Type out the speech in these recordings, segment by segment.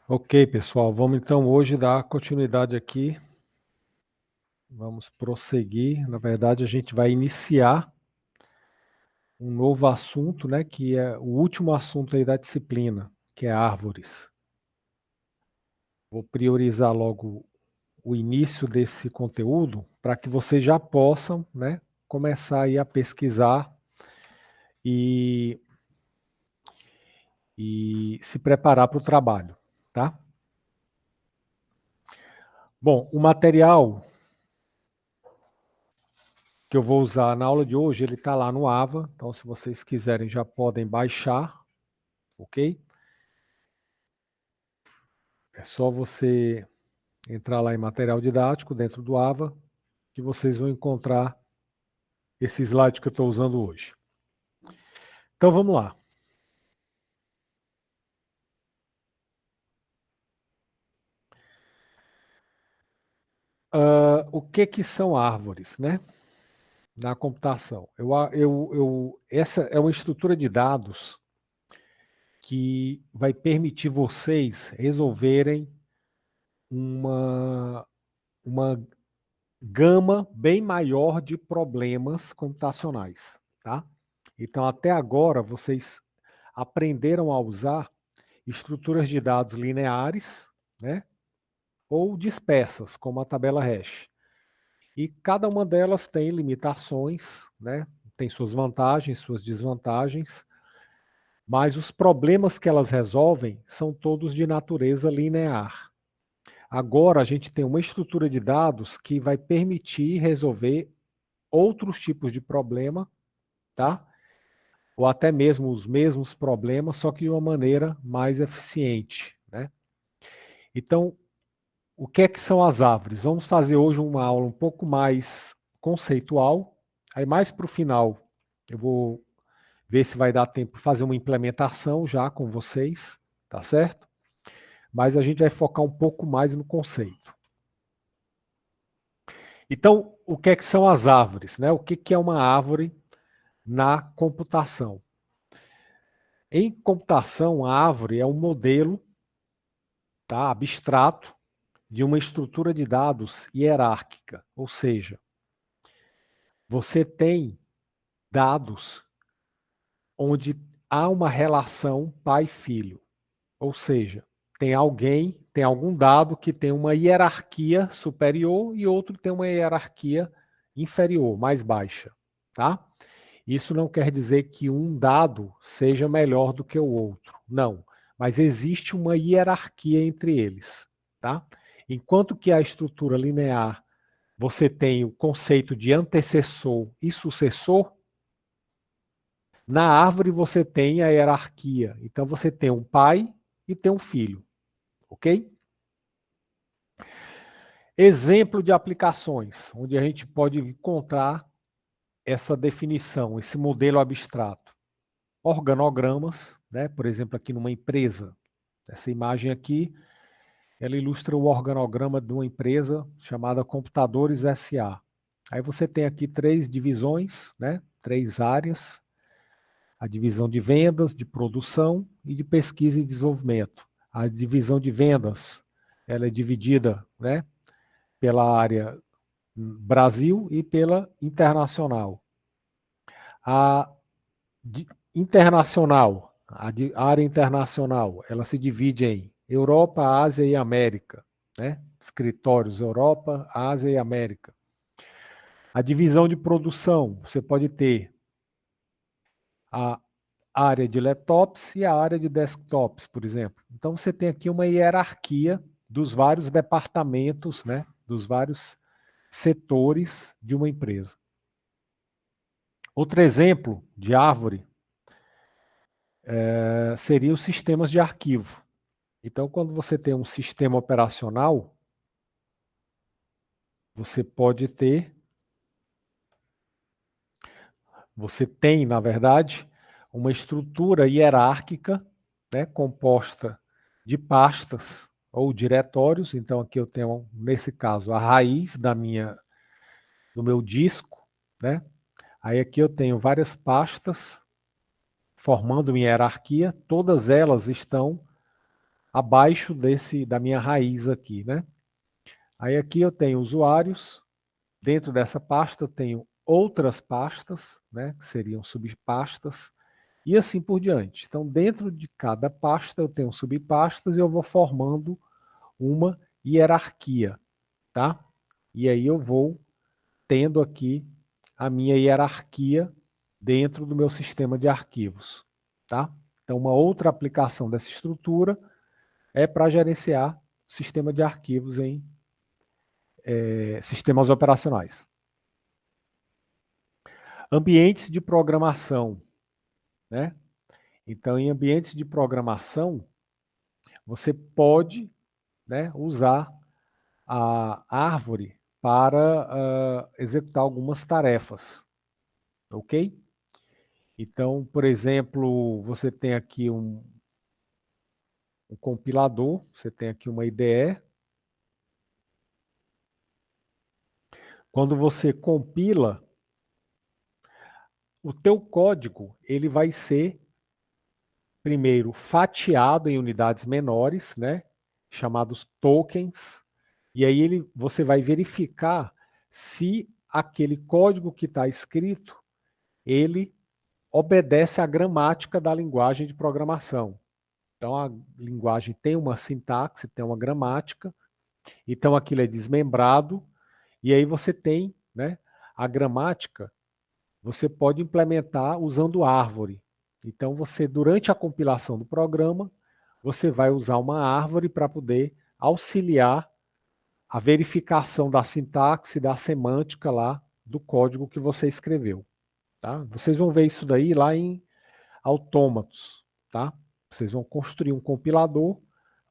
Ok, pessoal, vamos então hoje dar continuidade aqui. Vamos prosseguir. Na verdade, a gente vai iniciar um novo assunto, né, que é o último assunto aí da disciplina, que é árvores. Vou priorizar logo o início desse conteúdo para que vocês já possam, né, começar aí a pesquisar e, e se preparar para o trabalho, tá? Bom, o material que eu vou usar na aula de hoje, ele está lá no AVA, então se vocês quiserem já podem baixar, ok? É só você entrar lá em material didático dentro do AVA, que vocês vão encontrar esse slide que eu estou usando hoje. Então vamos lá. O que são árvores, né? Na computação. Essa é uma estrutura de dados que vai permitir vocês resolverem uma gama bem maior de problemas computacionais, tá? Então, até agora, vocês aprenderam a usar estruturas de dados lineares, né? Ou dispersas, como a tabela hash. E cada uma delas tem limitações, né? Tem suas vantagens, suas desvantagens, mas os problemas que elas resolvem são todos de natureza linear. Agora a gente tem uma estrutura de dados que vai permitir resolver outros tipos de problema, tá? Ou até mesmo os mesmos problemas, só que de uma maneira mais eficiente, né? Então, o que é que são as árvores? Vamos fazer hoje uma aula um pouco mais conceitual. Aí mais para o final, eu vou ver se vai dar tempo de fazer uma implementação já com vocês, tá certo? Mas a gente vai focar um pouco mais no conceito. Então, o que é que são as árvores, né? O que é uma árvore na computação? Em computação, a árvore é um modelo, tá, abstrato de uma estrutura de dados hierárquica, ou seja, você tem dados onde há uma relação pai-filho, ou seja, tem algum dado que tem uma hierarquia superior e outro tem uma hierarquia inferior, mais baixa, tá? Isso não quer dizer que um dado seja melhor do que o outro, não, mas existe uma hierarquia entre eles, tá? Enquanto que a estrutura linear, você tem o conceito de antecessor e sucessor, na árvore você tem a hierarquia. Então você tem um pai e tem um filho, ok? Exemplo de aplicações, onde a gente pode encontrar essa definição, esse modelo abstrato. Organogramas, né? Por exemplo, aqui numa empresa. Essa imagem aqui, ela ilustra o organograma de uma empresa chamada Computadores SA. Aí você tem aqui três divisões, né? Três áreas. A divisão de vendas, de produção e de pesquisa e desenvolvimento. A divisão de vendas, ela é dividida, né, pela área Brasil e pela internacional. A internacional, a área internacional, ela se divide em Europa, Ásia e América, né? Escritórios Europa, Ásia e América. A divisão de produção, você pode ter a área de laptops e a área de desktops, por exemplo. Então você tem aqui uma hierarquia dos vários departamentos, né, dos vários setores de uma empresa. Outro exemplo de árvore seria os sistemas de arquivo. Então, quando você tem um sistema operacional, você pode ter, você tem, na verdade, uma estrutura hierárquica, né, composta de pastas ou diretórios. Então, aqui eu tenho, nesse caso, a raiz do meu disco, né? Aí aqui eu tenho várias pastas formando uma hierarquia, todas elas estão abaixo da minha raiz aqui, né? Aí aqui eu tenho usuários, dentro dessa pasta eu tenho outras pastas, né, que seriam subpastas, e assim por diante. Então, dentro de cada pasta eu tenho subpastas e eu vou formando uma hierarquia, tá? E aí eu vou tendo aqui a minha hierarquia dentro do meu sistema de arquivos, tá? Então, uma outra aplicação dessa estrutura é para gerenciar o sistema de arquivos em sistemas operacionais. Ambientes de programação, né? Então, em ambientes de programação, você pode, né, usar a árvore para executar algumas tarefas, ok? Então, por exemplo, você tem aqui um compilador, você tem aqui uma IDE. Quando você compila, o teu código ele vai ser primeiro fatiado em unidades menores, né, chamados tokens, e aí você vai verificar se aquele código que está escrito, ele obedece à gramática da linguagem de programação. Então, a linguagem tem uma sintaxe, tem uma gramática, então aquilo é desmembrado, e aí você tem, né, a gramática, você pode implementar usando árvore. Então, você, durante a compilação do programa, você vai usar uma árvore para poder auxiliar a verificação da sintaxe, da semântica lá do código que você escreveu. Tá? Vocês vão ver isso daí lá em autômatos. Tá? Vocês vão construir um compilador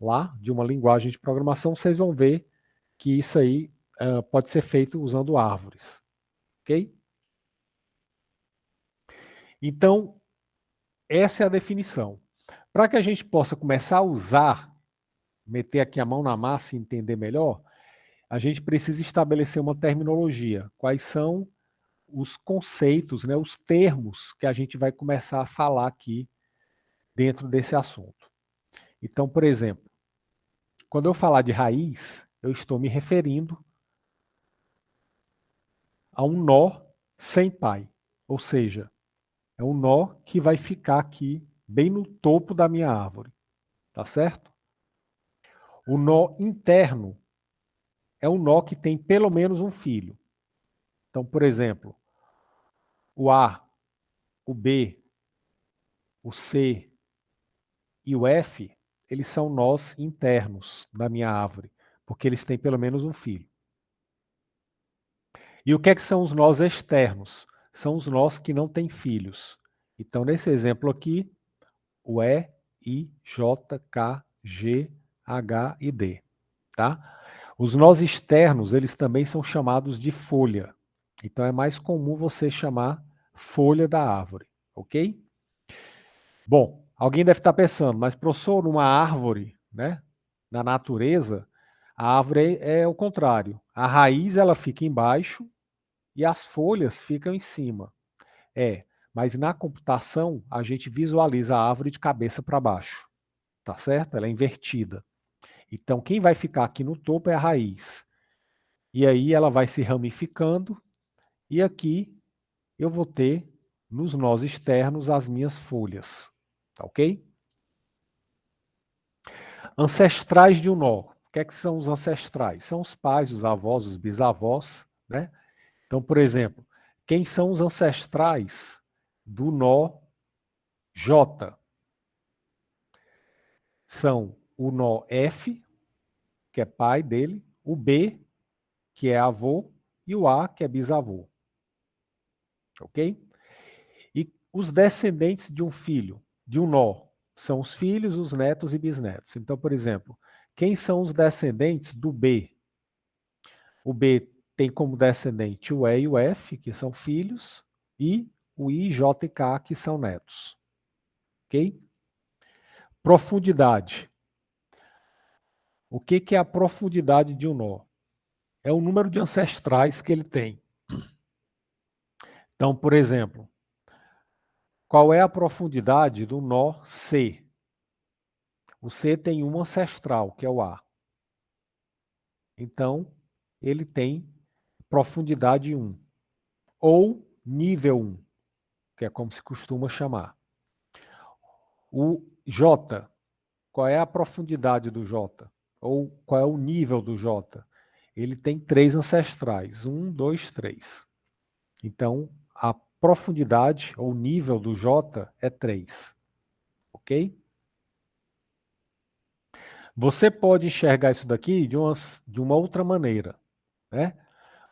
lá de uma linguagem de programação, vocês vão ver que isso aí pode ser feito usando árvores. Ok? Então, essa é a definição. Para que a gente possa começar a usar, meter aqui a mão na massa e entender melhor, a gente precisa estabelecer uma terminologia. Quais são os conceitos, né, os termos que a gente vai começar a falar aqui dentro desse assunto. Então, por exemplo, quando eu falar de raiz, eu estou me referindo a um nó sem pai. Ou seja, é um nó que vai ficar aqui bem no topo da minha árvore. Tá certo? O nó interno é um nó que tem pelo menos um filho. Então, por exemplo, o A, o B, o C e o F, eles são nós internos da minha árvore, porque eles têm pelo menos um filho. E o que é que são os nós externos? São os nós que não têm filhos. Então, nesse exemplo aqui, o E, I, J, K, G, H e D. Tá? Os nós externos, eles também são chamados de folha. Então, é mais comum você chamar folha da árvore, ok? Bom, alguém deve estar pensando, mas professor, numa árvore, né, na natureza, a árvore é o contrário. A raiz ela fica embaixo e as folhas ficam em cima. Mas na computação a gente visualiza a árvore de cabeça para baixo, tá certo? Ela é invertida. Então quem vai ficar aqui no topo é a raiz. E aí ela vai se ramificando e aqui eu vou ter nos nós externos as minhas folhas, tá ok? Ancestrais de um nó. O que é que são os ancestrais? São os pais, os avós, os bisavós, né? Então, por exemplo, quem são os ancestrais do nó J? São o nó F, que é pai dele, o B, que é avô, e o A, que é bisavô. Ok? E os descendentes de um filho, de um nó, são os filhos, os netos e bisnetos. Então, por exemplo, quem são os descendentes do B? O B tem como descendente o E e o F, que são filhos, e o I, J e K, que são netos. Ok? Profundidade. O que é a profundidade de um nó? É o número de ancestrais que ele tem. Então, por exemplo, qual é a profundidade do nó C? O C tem um ancestral, que é o A. Então, ele tem profundidade 1, ou nível 1, que é como se costuma chamar. O J, qual é a profundidade do J? Ou qual é o nível do J? Ele tem 3 ancestrais, 1, 2, 3. Então, a profundidade ou nível do J é 3, ok? Você pode enxergar isso daqui de uma outra maneira, né?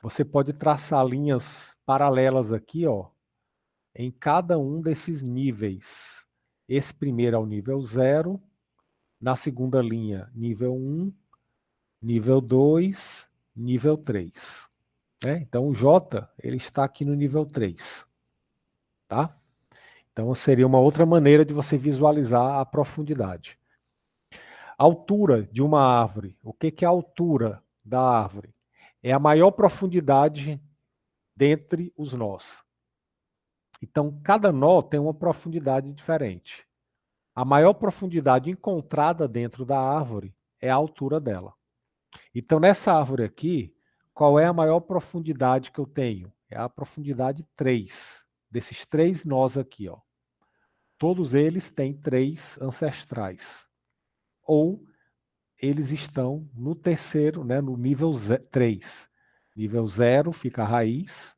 Você pode traçar linhas paralelas aqui, ó, em cada um desses níveis. Esse primeiro é o nível 0, na segunda linha, nível 1, nível 2, nível 3. Né? Então, o J ele está aqui no nível 3. Tá? Então, seria uma outra maneira de você visualizar a profundidade. A altura de uma árvore. O que é a altura da árvore? É a maior profundidade dentre os nós. Então, cada nó tem uma profundidade diferente. A maior profundidade encontrada dentro da árvore é a altura dela. Então, nessa árvore aqui, qual é a maior profundidade que eu tenho? É a profundidade 3, desses 3 nós aqui. Ó. Todos eles têm 3 ancestrais. Ou eles estão no terceiro, né, no nível 3. Nível 0 fica a raiz,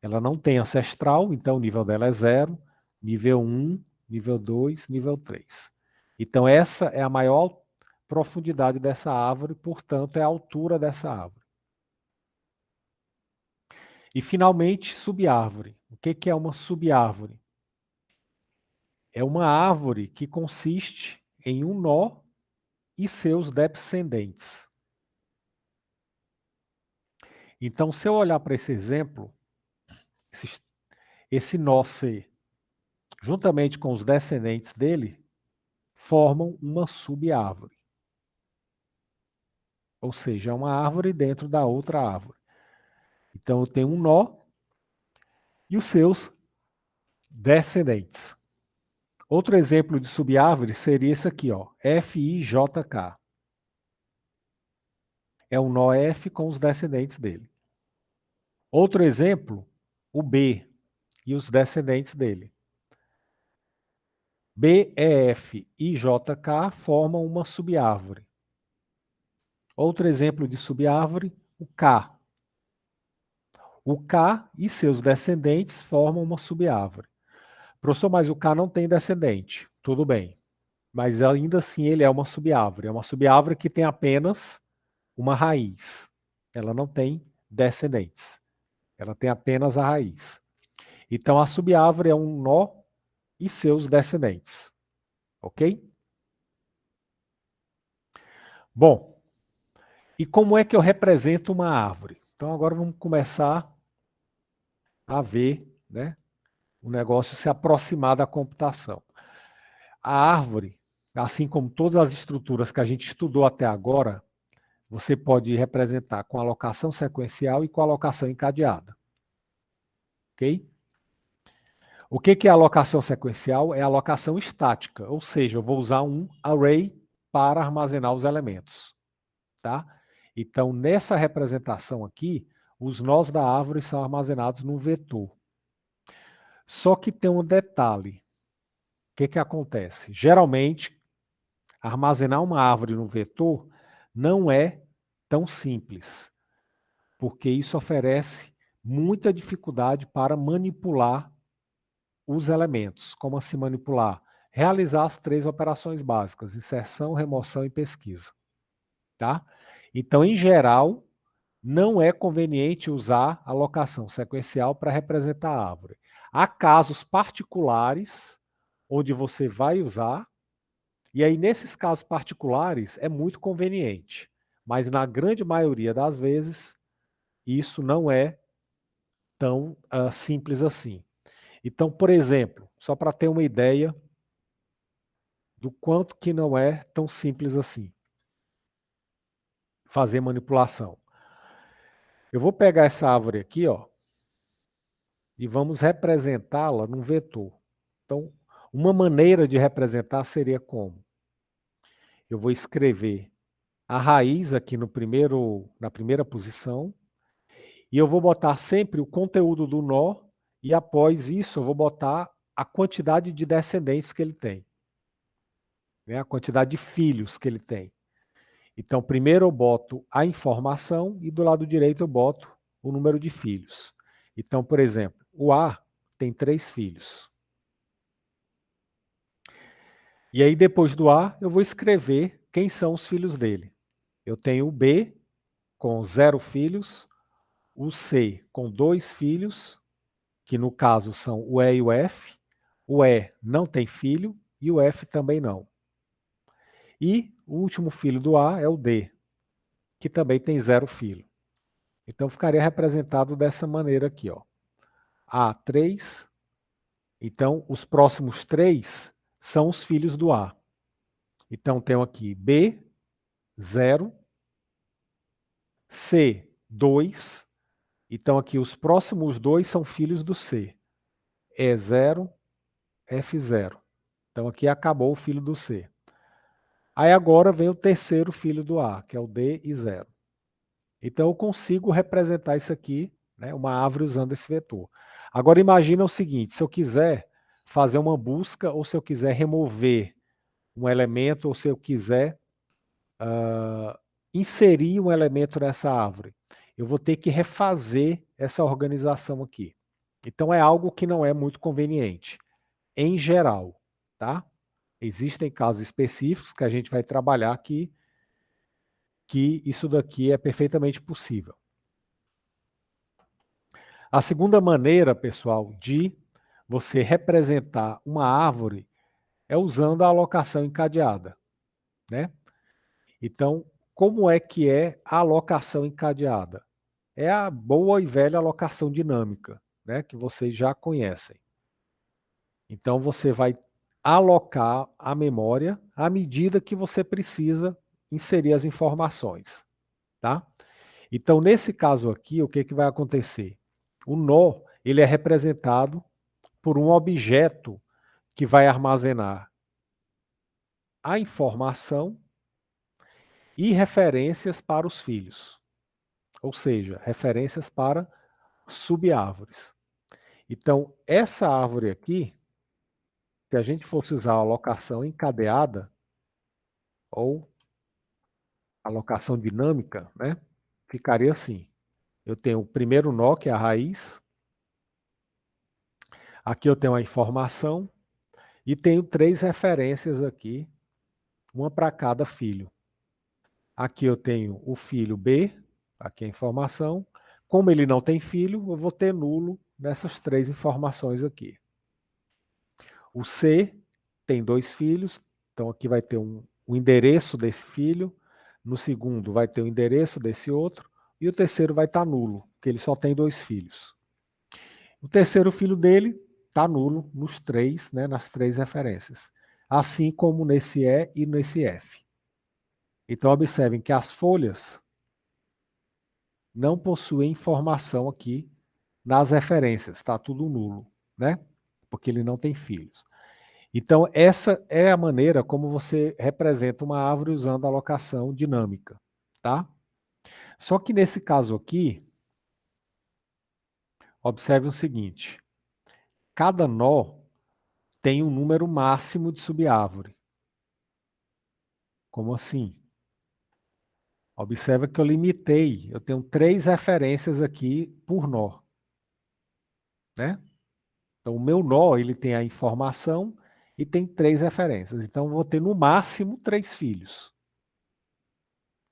ela não tem ancestral, então o nível dela é 0. Nível 1, nível 2, nível 3. Então, essa é a maior profundidade dessa árvore, portanto, é a altura dessa árvore. E, finalmente, subárvore. O que é uma subárvore? É uma árvore que consiste em um nó e seus descendentes. Então, se eu olhar para esse exemplo, esse nó C, juntamente com os descendentes dele, formam uma subárvore. Ou seja, é uma árvore dentro da outra árvore. Então, eu tenho um nó e os seus descendentes. Outro exemplo de subárvore seria esse aqui, ó, FIJK. É um nó F com os descendentes dele. Outro exemplo, o B e os descendentes dele. BEF e JK formam uma subárvore. Outro exemplo de subárvore, o K. O K e seus descendentes formam uma subárvore. Professor, mas o K não tem descendente. Tudo bem. Mas ainda assim ele é uma subárvore. É uma subárvore que tem apenas uma raiz. Ela não tem descendentes. Ela tem apenas a raiz. Então a subárvore é um nó e seus descendentes. Ok? Bom, e como é que eu represento uma árvore? Então agora vamos começar a ver, né, o negócio se aproximar da computação. A árvore, assim como todas as estruturas que a gente estudou até agora, você pode representar com alocação sequencial e com alocação encadeada. Ok? O que é alocação sequencial? É alocação estática, ou seja, eu vou usar um array para armazenar os elementos. Tá? Então, nessa representação aqui, os nós da árvore são armazenados num vetor. Só que tem um detalhe. O que acontece? Geralmente, armazenar uma árvore no vetor não é tão simples, porque isso oferece muita dificuldade para manipular os elementos. Como assim manipular? Realizar as 3 operações básicas, inserção, remoção e pesquisa. Tá? Então, em geral, não é conveniente usar alocação sequencial para representar a árvore. Há casos particulares onde você vai usar, e aí nesses casos particulares é muito conveniente, mas na grande maioria das vezes isso não é tão simples assim. Então, por exemplo, só para ter uma ideia do quanto que não é tão simples assim fazer manipulação. Eu vou pegar essa árvore aqui, ó, e vamos representá-la num vetor. Então, uma maneira de representar seria como? eu vou escrever a raiz aqui na primeira posição, e eu vou botar sempre o conteúdo do nó, e após isso eu vou botar a quantidade de descendentes que ele tem, né? A quantidade de filhos que ele tem. Então, primeiro eu boto a informação e do lado direito eu boto o número de filhos. Então, por exemplo, o A tem 3 filhos. E aí, depois do A, eu vou escrever quem são os filhos dele. Eu tenho o B com 0 filhos, o C com 2 filhos, que no caso são o E e o F. O E não tem filho e o F também não. E o último filho do A é o D, que também tem 0 filho. Então ficaria representado dessa maneira aqui, ó. A3, então os próximos 3 são os filhos do A. Então tenho aqui B, 0, C, 2. Então aqui os próximos 2 são filhos do C. E0, F0. Então aqui acabou o filho do C. Aí agora vem o terceiro filho do A, que é o D e 0. Então eu consigo representar isso aqui, né, uma árvore usando esse vetor. Agora imagina o seguinte, se eu quiser fazer uma busca, ou se eu quiser remover um elemento, ou se eu quiser inserir um elemento nessa árvore, eu vou ter que refazer essa organização aqui. Então é algo que não é muito conveniente, em geral, tá? Existem casos específicos que a gente vai trabalhar aqui, que isso daqui é perfeitamente possível. A segunda maneira, pessoal, de você representar uma árvore é usando a alocação encadeada, né? Então, como é que é a alocação encadeada? É a boa e velha alocação dinâmica, né, que vocês já conhecem. Então, você vai alocar a memória à medida que você precisa inserir as informações, tá? Então, nesse caso aqui, o que que vai acontecer? O nó, ele é representado por um objeto que vai armazenar a informação e referências para os filhos, ou seja, referências para subárvores. Então, essa árvore aqui, se a gente fosse usar a alocação encadeada ou alocação dinâmica, né, ficaria assim. Eu tenho o primeiro nó, que é a raiz. Aqui eu tenho a informação e tenho 3 referências aqui, uma para cada filho. Aqui eu tenho o filho B, aqui a informação. Como ele não tem filho, eu vou ter nulo nessas 3 informações aqui. O C tem 2 filhos, então aqui vai ter o endereço desse filho. No segundo vai ter o endereço desse outro. E o terceiro vai estar nulo, porque ele só tem 2 filhos. O terceiro filho dele está nulo nos 3, né, nas 3 referências. Assim como nesse E e nesse F. Então observem que as folhas não possuem informação aqui nas referências, está tudo nulo, né? Porque ele não tem filhos. Então, essa é a maneira como você representa uma árvore usando a alocação dinâmica, tá? Só que nesse caso aqui, observe o seguinte, cada nó tem um número máximo de subárvore. Como assim? Observa que eu limitei, eu tenho 3 referências aqui por nó, né? Então, o meu nó, ele tem a informação e tem 3 referências. Então, eu vou ter no máximo 3 filhos.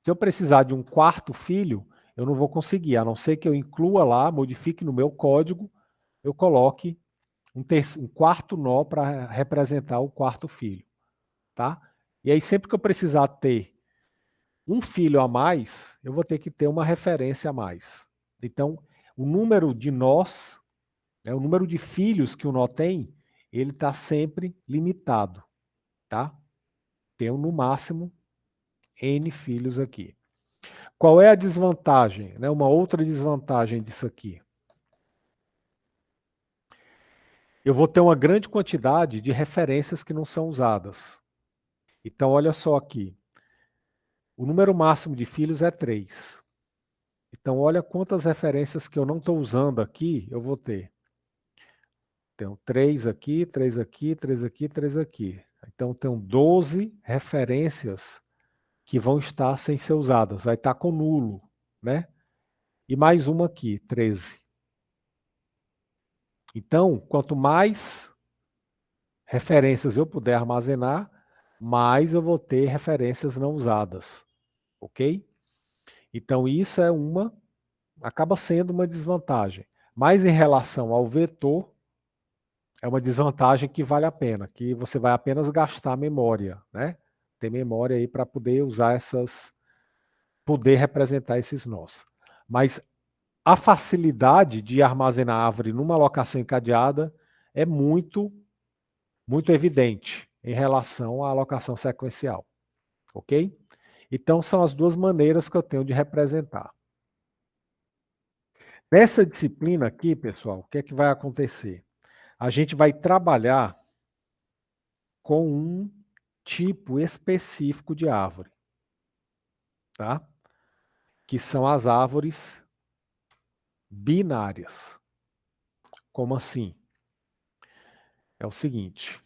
Se eu precisar de um quarto filho, eu não vou conseguir, a não ser que eu inclua lá, modifique no meu código, eu coloque um quarto nó para representar o quarto filho, tá? E aí, sempre que eu precisar ter um filho a mais, eu vou ter que ter uma referência a mais. Então, o número de nós, né, o número de filhos que o nó tem, ele está sempre limitado, tá? Tenho no máximo N filhos aqui. Qual é a desvantagem? Né? Uma outra desvantagem disso aqui. Eu vou ter uma grande quantidade de referências que não são usadas. Então, olha só aqui. O número máximo de filhos é 3. Então, olha quantas referências que eu não estou usando aqui, eu vou ter. Tenho 3 aqui, 3 aqui, 3 aqui, 3 aqui. Então, tenho 12 referências que vão estar sem ser usadas. Vai estar com nulo, né? E mais uma aqui, 13. Então, quanto mais referências eu puder armazenar, mais eu vou ter referências não usadas, ok? Então, isso acaba sendo uma desvantagem. Mas em relação ao vetor, é uma desvantagem que vale a pena, que você vai apenas gastar memória, né? Ter memória aí para poder usar poder representar esses nós. Mas a facilidade de armazenar a árvore numa alocação encadeada é muito evidente em relação à alocação sequencial, ok? Então são as duas maneiras que eu tenho de representar. Nessa disciplina aqui, pessoal, o que é que vai acontecer? A gente vai trabalhar com um tipo específico de árvore, tá? Que são as árvores binárias. Como assim? É o seguinte,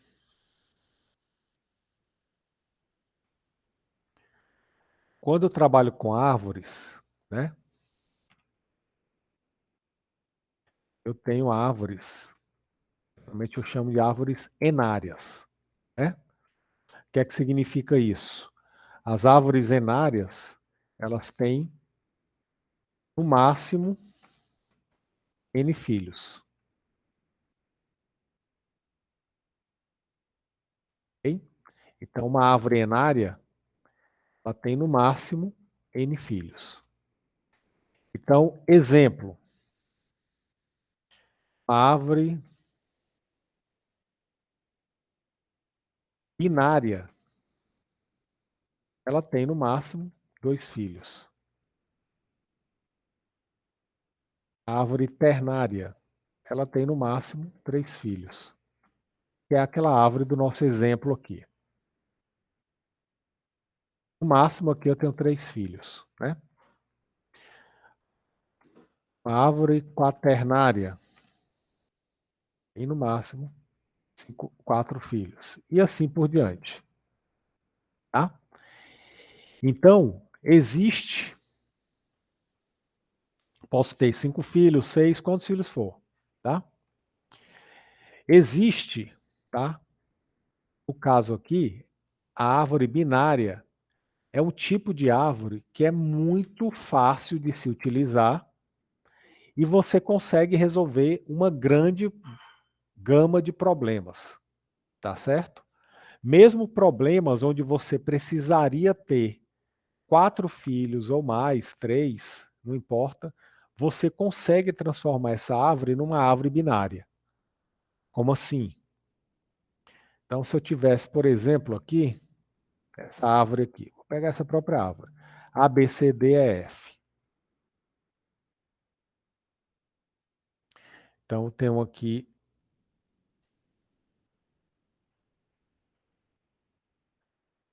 quando eu trabalho com árvores, né? Eu tenho árvores, normalmente eu chamo de árvores enárias, né? O que é que significa isso? As árvores enárias, elas têm, no máximo, N filhos. Ok? Então, uma árvore enária, ela tem, no máximo, N filhos. Então, exemplo, a árvore binária, ela tem, no máximo, 2 filhos. A árvore ternária, ela tem, no máximo, 3 filhos. Que é aquela árvore do nosso exemplo aqui. No máximo, aqui eu tenho 3 filhos, né? A árvore quaternária tem, no máximo, 4 filhos. E assim por diante. Tá? Então, posso ter 5 filhos, 6, quantos filhos for. Tá? Existe, tá? No caso aqui, a árvore binária é um tipo de árvore que é muito fácil de se utilizar e você consegue resolver uma grande gama de problemas, tá certo? Mesmo problemas onde você precisaria ter 4 filhos ou mais, 3, não importa, você consegue transformar essa árvore numa árvore binária. Como assim? Então, se eu tivesse, por exemplo, aqui, essa árvore aqui, vou pegar essa própria árvore, A, B, C, D, E, F. Então, eu tenho aqui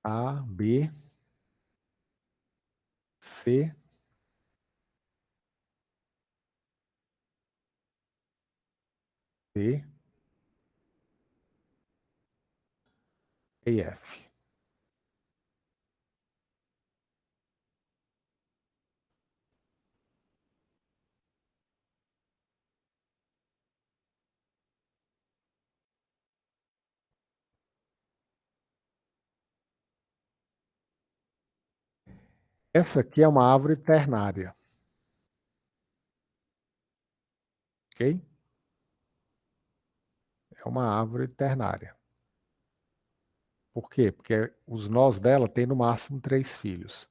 A, B, C, D e F. Essa aqui é uma árvore ternária, ok? É uma árvore ternária. Por quê? Porque os nós dela têm no máximo 3 filhos.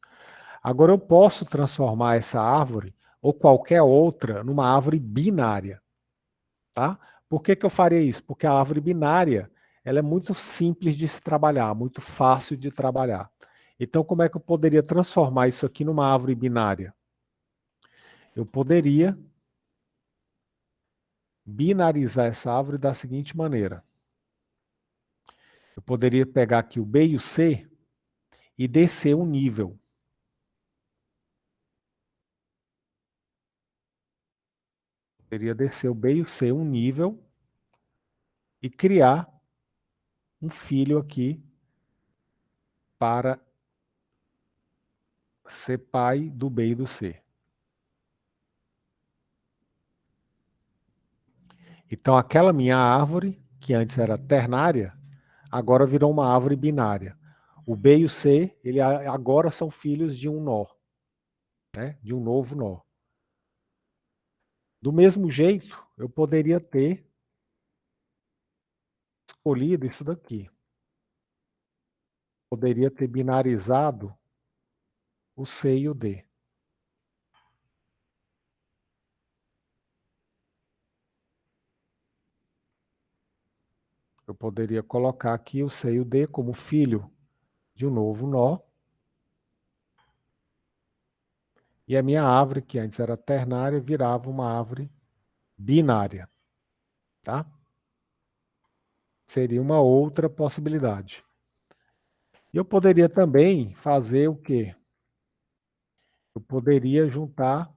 Agora eu posso transformar essa árvore ou qualquer outra numa árvore binária, tá? Por que que eu faria isso? Porque a árvore binária, ela é muito simples de se trabalhar, muito fácil de trabalhar. Então, como é que eu poderia transformar isso aqui numa árvore binária? Eu poderia binarizar essa árvore da seguinte maneira. Eu poderia pegar aqui o B e o C e descer um nível. Poderia descer o B e o C um nível e criar um filho aqui para ser pai do B e do C. Então, aquela minha árvore, que antes era ternária, agora virou uma árvore binária. O B e o C, ele agora são filhos de um nó, né? De um novo nó. Do mesmo jeito, eu poderia ter escolhido isso daqui. Poderia ter binarizado o C e o D. Eu poderia colocar aqui o C e o D como filho de um novo nó. E a minha árvore, que antes era ternária, virava uma árvore binária. Tá? Seria uma outra possibilidade. E eu poderia também fazer o quê? Eu poderia juntar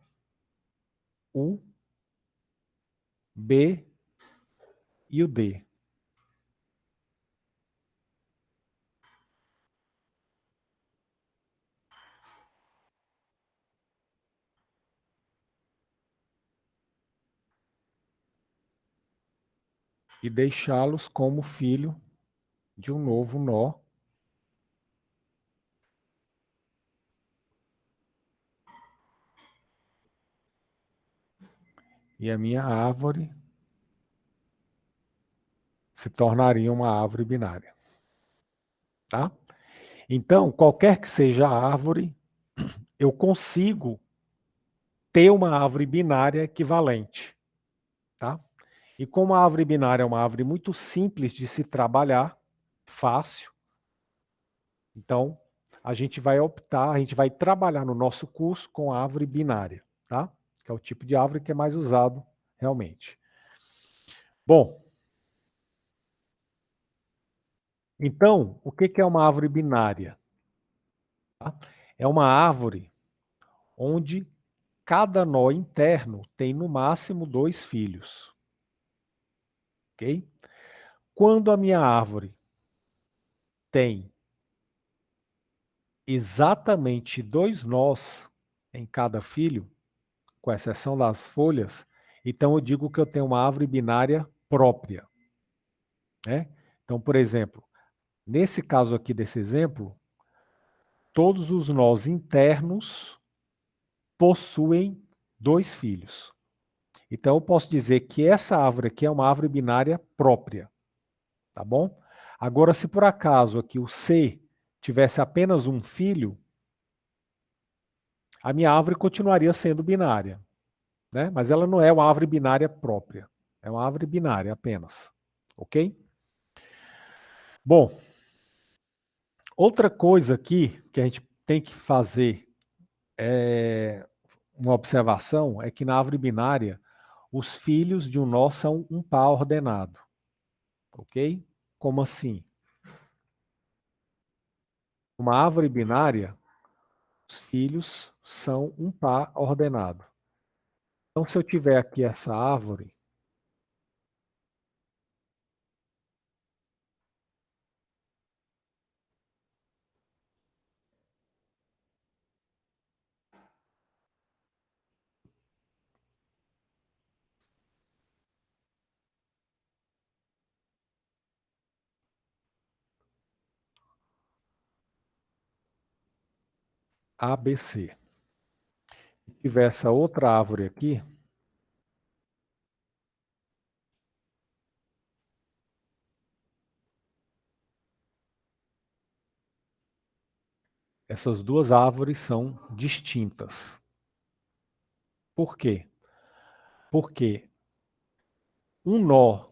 o B e o D. E deixá-los como filho de um novo nó. E a minha árvore se tornaria uma árvore binária. Tá? Então, qualquer que seja a árvore, eu consigo ter uma árvore binária equivalente. Tá? E como a árvore binária é uma árvore muito simples de se trabalhar, fácil, então a gente vai optar, a gente vai trabalhar no nosso curso com a árvore binária, tá? Que é o tipo de árvore que é mais usado realmente. Bom, então, o que é uma árvore binária? Tá? É uma árvore onde cada nó interno tem no máximo 2 filhos. Ok? Quando a minha árvore tem exatamente 2 nós em cada filho, com exceção das folhas, então eu digo que eu tenho uma árvore binária própria. Né? Então, por exemplo, nesse caso aqui desse exemplo, todos os nós internos possuem 2 filhos. Então, eu posso dizer que essa árvore aqui é uma árvore binária própria. Tá bom? Agora, se por acaso aqui o C tivesse apenas um filho, a minha árvore continuaria sendo binária. Né? Mas ela não é uma árvore binária própria. É uma árvore binária apenas. Ok? Bom, outra coisa aqui que a gente tem que fazer uma observação é que na árvore binária, os filhos de um nó são um par ordenado. Ok? Como assim? Uma árvore binária, os filhos são um par ordenado. Então, se eu tiver aqui essa árvore, ABC, e tiver essa outra árvore aqui, essas duas árvores são distintas. Por quê? Porque um nó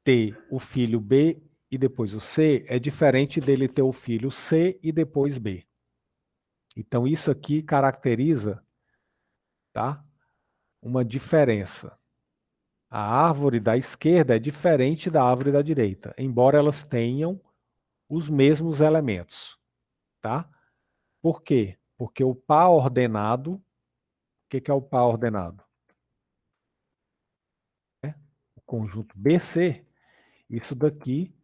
ter o filho B e depois o C é diferente dele ter o filho C e depois B. Então, isso aqui caracteriza, tá, uma diferença. A árvore da esquerda é diferente da árvore da direita, embora elas tenham os mesmos elementos. Tá? Por quê? Porque o par ordenado, o que é o par ordenado? conjunto BC, isso daqui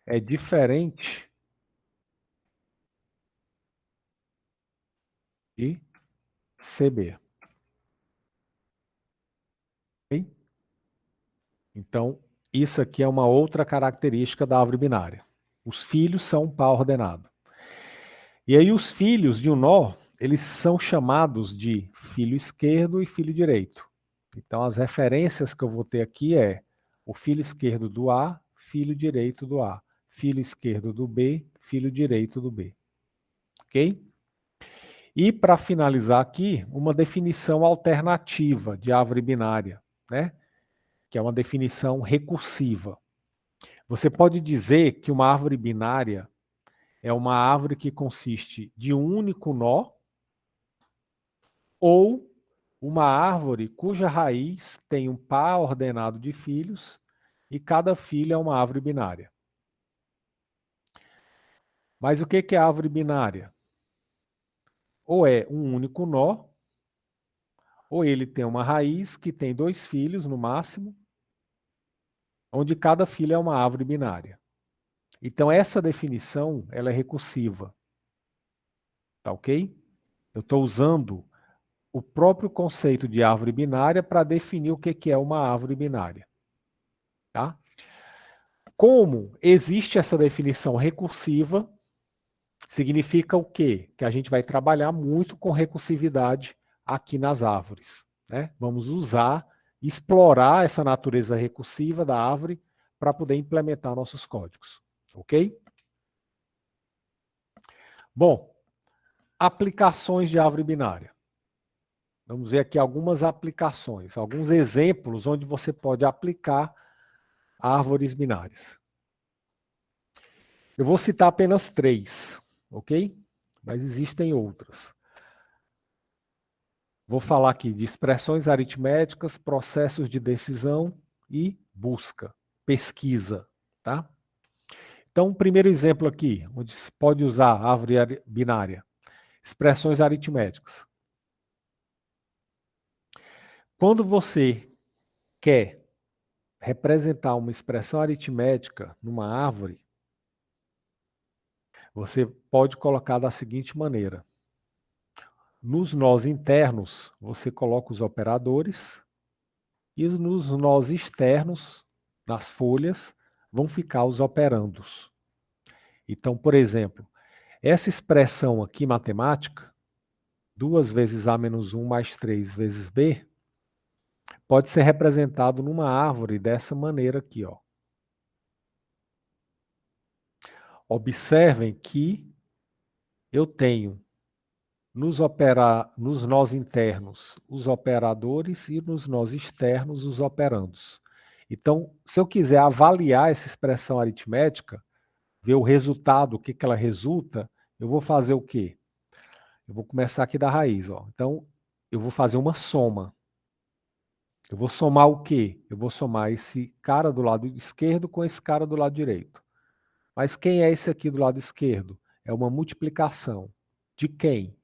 é diferente de CB. Ok? Então, isso aqui é uma outra característica da árvore binária. Os filhos são um par ordenado. E aí os filhos de um nó, eles são chamados de filho esquerdo e filho direito. Então as referências que eu vou ter aqui é o filho esquerdo do A, filho direito do A, filho esquerdo do B, filho direito do B. Ok? E para finalizar aqui, uma definição alternativa de árvore binária, né? Que é uma definição recursiva. Você pode dizer que uma árvore binária é uma árvore que consiste de um único nó ou uma árvore cuja raiz tem um par ordenado de filhos e cada filho é uma árvore binária. Mas o que é árvore binária? Ou é um único nó, ou ele tem uma raiz que tem 2 filhos no máximo, onde cada filho é uma árvore binária. Então essa definição ela é recursiva. Tá ok? Eu estou usando o próprio conceito de árvore binária para definir o que é uma árvore binária. Tá? Como existe essa definição recursiva, significa o quê? Que a gente vai trabalhar muito com recursividade aqui nas árvores. Né? Vamos usar, explorar essa natureza recursiva da árvore para poder implementar nossos códigos. Ok? Bom, aplicações de árvore binária. Vamos ver aqui algumas aplicações, alguns exemplos onde você pode aplicar árvores binárias. Eu vou citar apenas 3, ok? Mas existem outras. Vou falar aqui de expressões aritméticas, processos de decisão e busca, pesquisa, tá? Então, o primeiro exemplo aqui, onde se pode usar árvore binária, expressões aritméticas. Quando você quer representar uma expressão aritmética numa árvore, você pode colocar da seguinte maneira. Nos nós internos, você coloca os operadores e nos nós externos, nas folhas, vão ficar os operandos. Então, por exemplo, essa expressão aqui matemática, 2 vezes A menos 1 mais 3 vezes B, pode ser representado numa árvore dessa maneira aqui. Ó. Observem que eu tenho nos nós internos os operadores e nos nós externos os operandos. Então, se eu quiser avaliar essa expressão aritmética, ver o resultado, o que ela resulta, eu vou fazer o quê? Eu vou começar aqui da raiz. Ó. Então, eu vou fazer uma soma. Eu vou somar o quê? Eu vou somar esse cara do lado esquerdo com esse cara do lado direito. Mas quem é esse aqui do lado esquerdo? É uma multiplicação. De quem?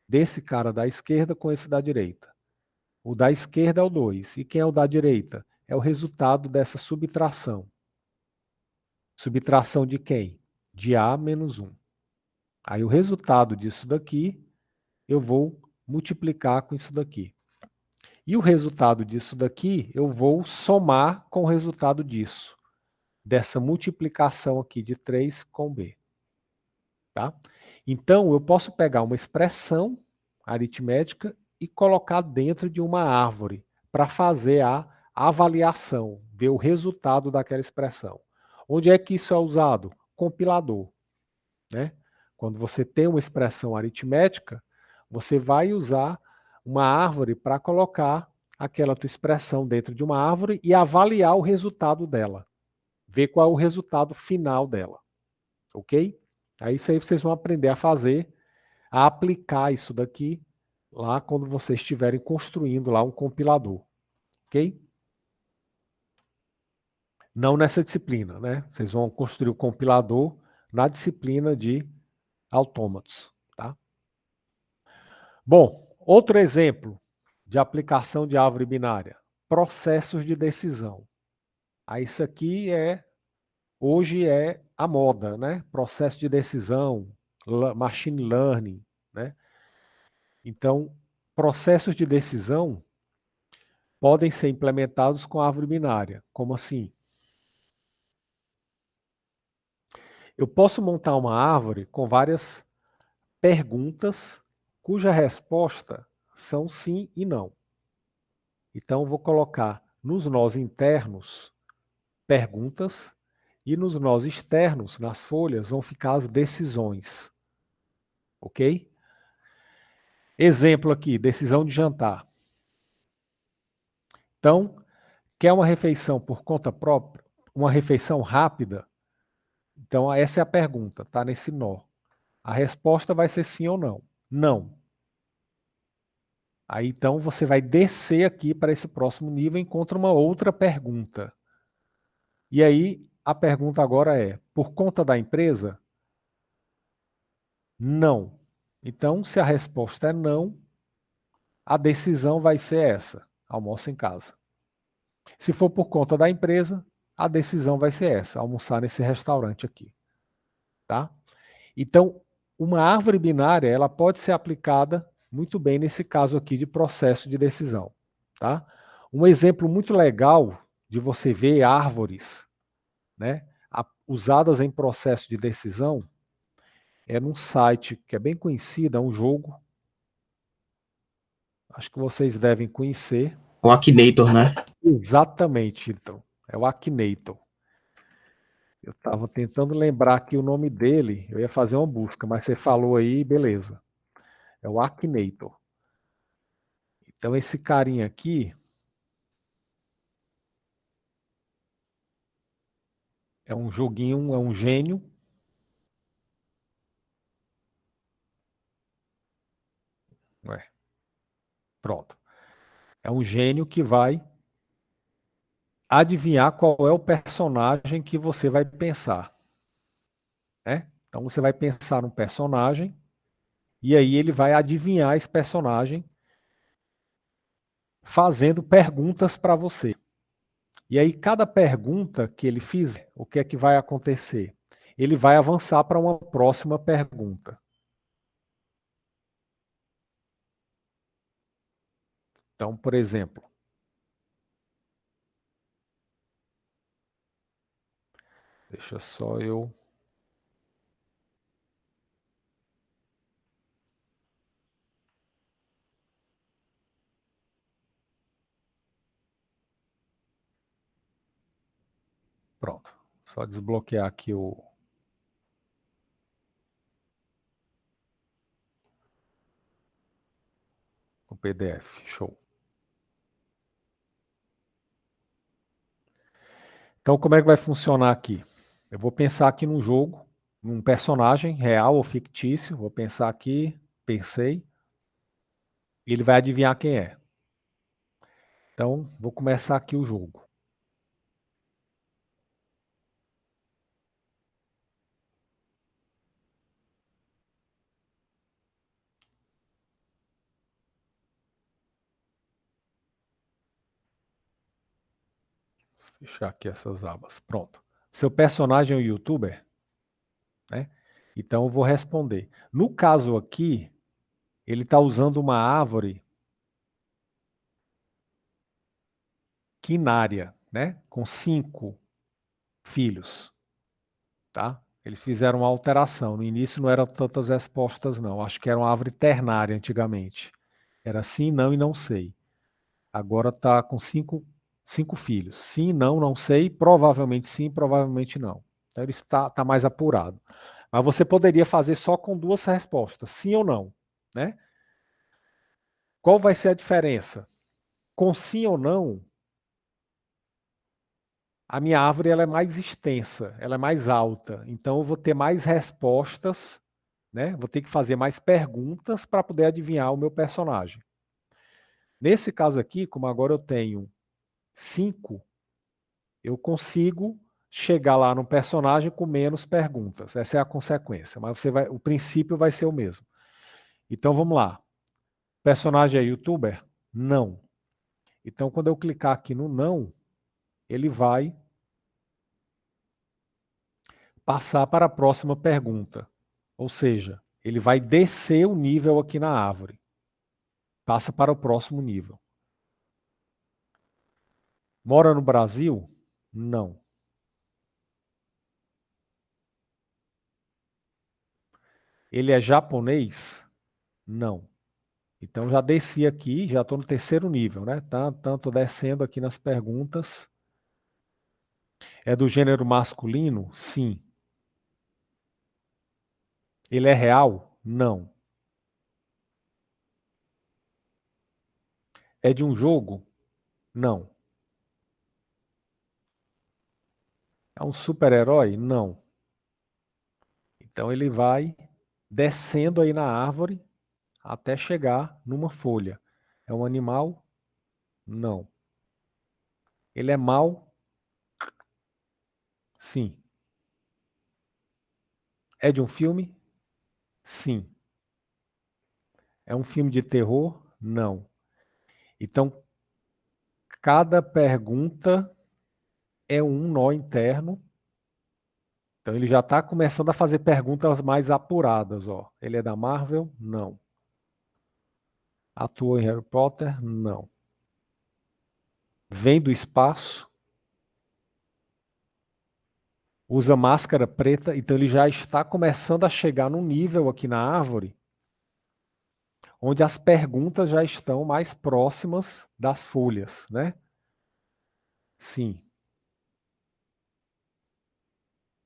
Desse cara da esquerda com esse da direita. O da esquerda é o 2. E quem é o da direita? É o resultado dessa subtração. Subtração de quem? De A menos 1. Aí o resultado disso daqui, eu vou multiplicar com isso daqui. E o resultado disso daqui, eu vou somar com o resultado disso. Dessa multiplicação aqui de 3 com B. Tá? Então, eu posso pegar uma expressão aritmética e colocar dentro de uma árvore para fazer a avaliação, ver o resultado daquela expressão. Onde é que isso é usado? Compilador. Né? Quando você tem uma expressão aritmética, você vai usar uma árvore para colocar aquela tua expressão dentro de uma árvore e avaliar o resultado dela. Ver qual é o resultado final dela. Ok? Aí isso aí vocês vão aprender a fazer, a aplicar isso daqui lá quando vocês estiverem construindo lá um compilador. Ok? Não nessa disciplina, né? Vocês vão construir o compilador na disciplina de autômatos. Tá? Bom, outro exemplo de aplicação de árvore binária. Processos de decisão. Aí isso aqui hoje é a moda, né? Processo de decisão, machine learning, né? Então, processos de decisão podem ser implementados com árvore binária. Como assim? Eu posso montar uma árvore com várias perguntas cuja resposta são sim e não. Então, vou colocar nos nós internos perguntas e nos nós externos, nas folhas, vão ficar as decisões. Ok? Exemplo aqui, decisão de jantar. Então, quer uma refeição por conta própria? Uma refeição rápida? Então, essa é a pergunta, tá nesse nó. A resposta vai ser sim ou não. Não. Aí, então, você vai descer aqui para esse próximo nível e encontra uma outra pergunta. E aí, a pergunta agora é, por conta da empresa? Não. Então, se a resposta é não, a decisão vai ser essa, almoça em casa. Se for por conta da empresa, a decisão vai ser essa, almoçar nesse restaurante aqui. Tá? Então, uma árvore binária, ela pode ser aplicada muito bem nesse caso aqui de processo de decisão. Tá? Um exemplo muito legal de você ver árvores, né, usadas em processo de decisão é num site que é bem conhecido, é um jogo, acho que vocês devem conhecer. O Akinator, né? Exatamente, então. É o Akinator. Eu estava tentando lembrar aqui o nome dele, eu ia fazer uma busca, mas você falou aí, beleza. É o Akinator. Então esse carinha aqui é um joguinho, é um gênio. Ué, pronto. É um gênio que vai adivinhar qual é o personagem que você vai pensar. Né? Então você vai pensar num personagem e aí ele vai adivinhar esse personagem fazendo perguntas para você. E aí cada pergunta que ele fizer, o que é que vai acontecer? Ele vai avançar para uma próxima pergunta. Então, por exemplo, deixa só eu. Pronto. Só desbloquear aqui o PDF. Show. Então, como é que vai funcionar aqui? Eu vou pensar aqui num jogo, num personagem real ou fictício. Vou pensar aqui, pensei. E ele vai adivinhar quem é. Então, vou começar aqui o jogo. Vou fechar aqui essas abas. Pronto. Seu personagem é um youtuber? Né? Então, eu vou responder. No caso aqui, ele está usando uma árvore quinária, né? Com 5 filhos. Tá? Eles fizeram uma alteração. No início não eram tantas respostas, não. Acho que era uma árvore ternária antigamente. Era sim, não e não sei. Agora está com cinco filhos. Sim, não, não sei. Provavelmente sim, provavelmente não. Então ele está mais apurado. Mas você poderia fazer só com 2 respostas, sim ou não. Né? Qual vai ser a diferença? Com sim ou não, a minha árvore ela é mais extensa, ela é mais alta. Então eu vou ter mais respostas, né? Vou ter que fazer mais perguntas para poder adivinhar o meu personagem. Nesse caso aqui, como agora eu tenho 5, eu consigo chegar lá no personagem com menos perguntas. Essa é a consequência, mas o princípio vai ser o mesmo. Então vamos lá. Personagem é youtuber? Não. Então quando eu clicar aqui no não, ele vai passar para a próxima pergunta. Ou seja, ele vai descer o nível aqui na árvore. Passa para o próximo nível. Mora no Brasil? Não. Ele é japonês? Não. Então já desci aqui, já estou no terceiro nível, né? Tanto descendo aqui nas perguntas. É do gênero masculino? Sim. Ele é real? Não. É de um jogo? Não. É um super-herói? Não. Então ele vai descendo aí na árvore até chegar numa folha. É um animal? Não. Ele é mau? Sim. É de um filme? Sim. É um filme de terror? Não. Então, cada pergunta é um nó interno. Então, ele já está começando a fazer perguntas mais apuradas. Ó. Ele é da Marvel? Não. Atuou em Harry Potter? Não. Vem do espaço? Usa máscara preta? Então, ele já está começando a chegar num nível aqui na árvore onde as perguntas já estão mais próximas das folhas, né? Sim.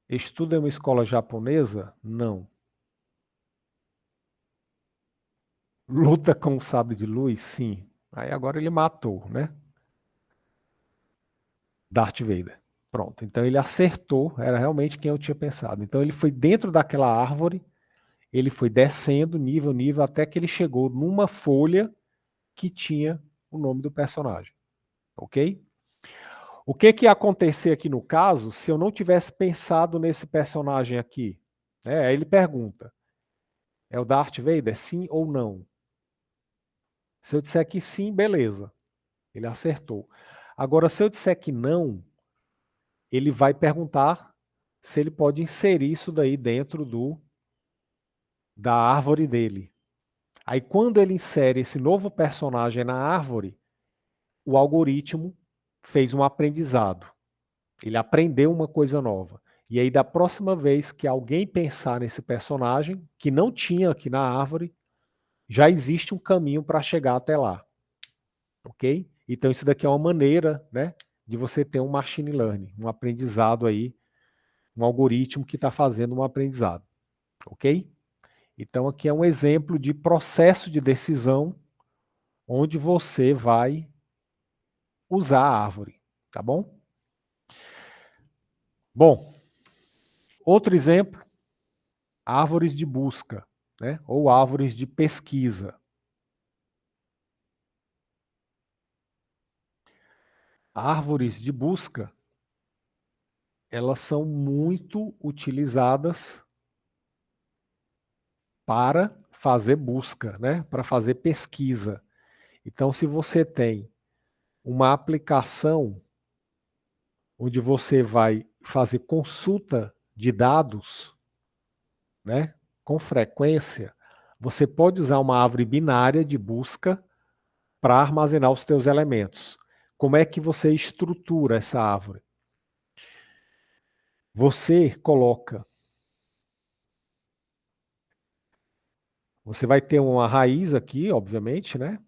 Estuda em uma escola japonesa? Não. Luta com o sabre de luz? Sim. Aí agora ele matou, né? Darth Vader. Pronto. Então ele acertou, era realmente quem eu tinha pensado. Então ele foi dentro daquela árvore, ele foi descendo nível, nível, até que ele chegou numa folha que tinha o nome do personagem. Ok? O que que ia acontecer aqui no caso se eu não tivesse pensado nesse personagem aqui? Aí ele pergunta: é o Darth Vader? Sim ou não? Se eu disser que sim, beleza. Ele acertou. Agora, se eu disser que não, ele vai perguntar se ele pode inserir isso daí dentro da árvore dele. Aí, quando ele insere esse novo personagem na árvore, o algoritmo fez um aprendizado. Ele aprendeu uma coisa nova. E aí, da próxima vez que alguém pensar nesse personagem, que não tinha aqui na árvore, já existe um caminho para chegar até lá. Ok? Então, isso daqui é uma maneira, né, de você ter um machine learning, um aprendizado aí, um algoritmo que está fazendo um aprendizado. Ok? Então, aqui é um exemplo de processo de decisão onde você vai usar a árvore. Tá bom? Bom, outro exemplo, árvores de busca, né, ou árvores de pesquisa. Árvores de busca, elas são muito utilizadas para fazer busca, né, para fazer pesquisa. Então, se você tem uma aplicação onde você vai fazer consulta de dados, né, com frequência, você pode usar uma árvore binária de busca para armazenar os teus elementos. Como é que você estrutura essa árvore? Você vai ter uma raiz aqui, obviamente, né?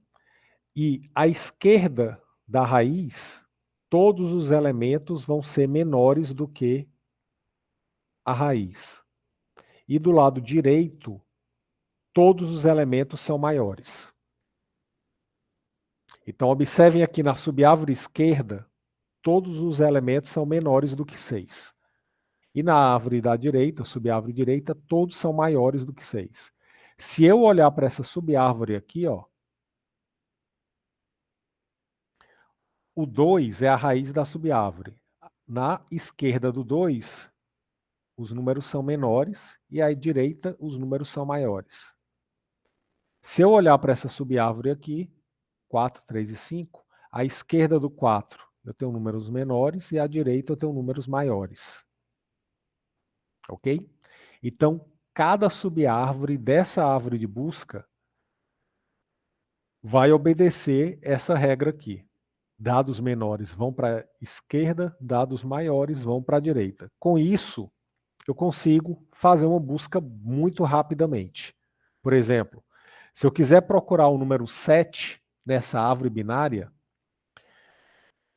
E à esquerda da raiz, todos os elementos vão ser menores do que a raiz. E do lado direito, todos os elementos são maiores. Então, observem aqui na subárvore esquerda, todos os elementos são menores do que 6. E na árvore da direita, subárvore direita, todos são maiores do que 6. Se eu olhar para essa subárvore aqui, ó, o 2 é a raiz da subárvore. Na esquerda do 2, os números são menores e à direita os números são maiores. Se eu olhar para essa subárvore aqui, 4, 3 e 5, à esquerda do 4 eu tenho números menores e à direita eu tenho números maiores. ok? Então, cada subárvore dessa árvore de busca vai obedecer essa regra aqui. Dados menores vão para a esquerda, dados maiores vão para a direita. Com isso, eu consigo fazer uma busca muito rapidamente. Por exemplo, se eu quiser procurar o número 7 nessa árvore binária,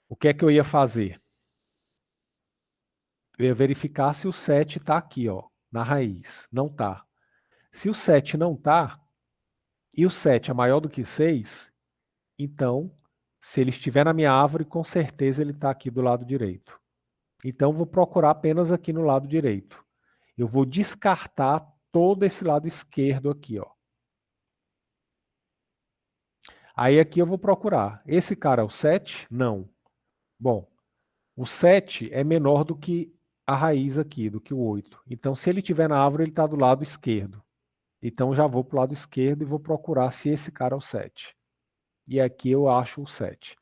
o que é que eu ia fazer? Eu ia verificar se o 7 está aqui, ó, na raiz. Não está. Se o 7 não está, e o 7 é maior do que 6, então, se ele estiver na minha árvore, com certeza ele está aqui do lado direito. Então, vou procurar apenas aqui no lado direito. Eu vou descartar todo esse lado esquerdo aqui, ó. Aí aqui eu vou procurar. Esse cara é o 7? Não. Bom, o 7 é menor do que a raiz aqui, do que o 8. Então, se ele estiver na árvore, ele está do lado esquerdo. Então, já vou para o lado esquerdo e vou procurar se esse cara é o 7. E aqui eu acho o 7.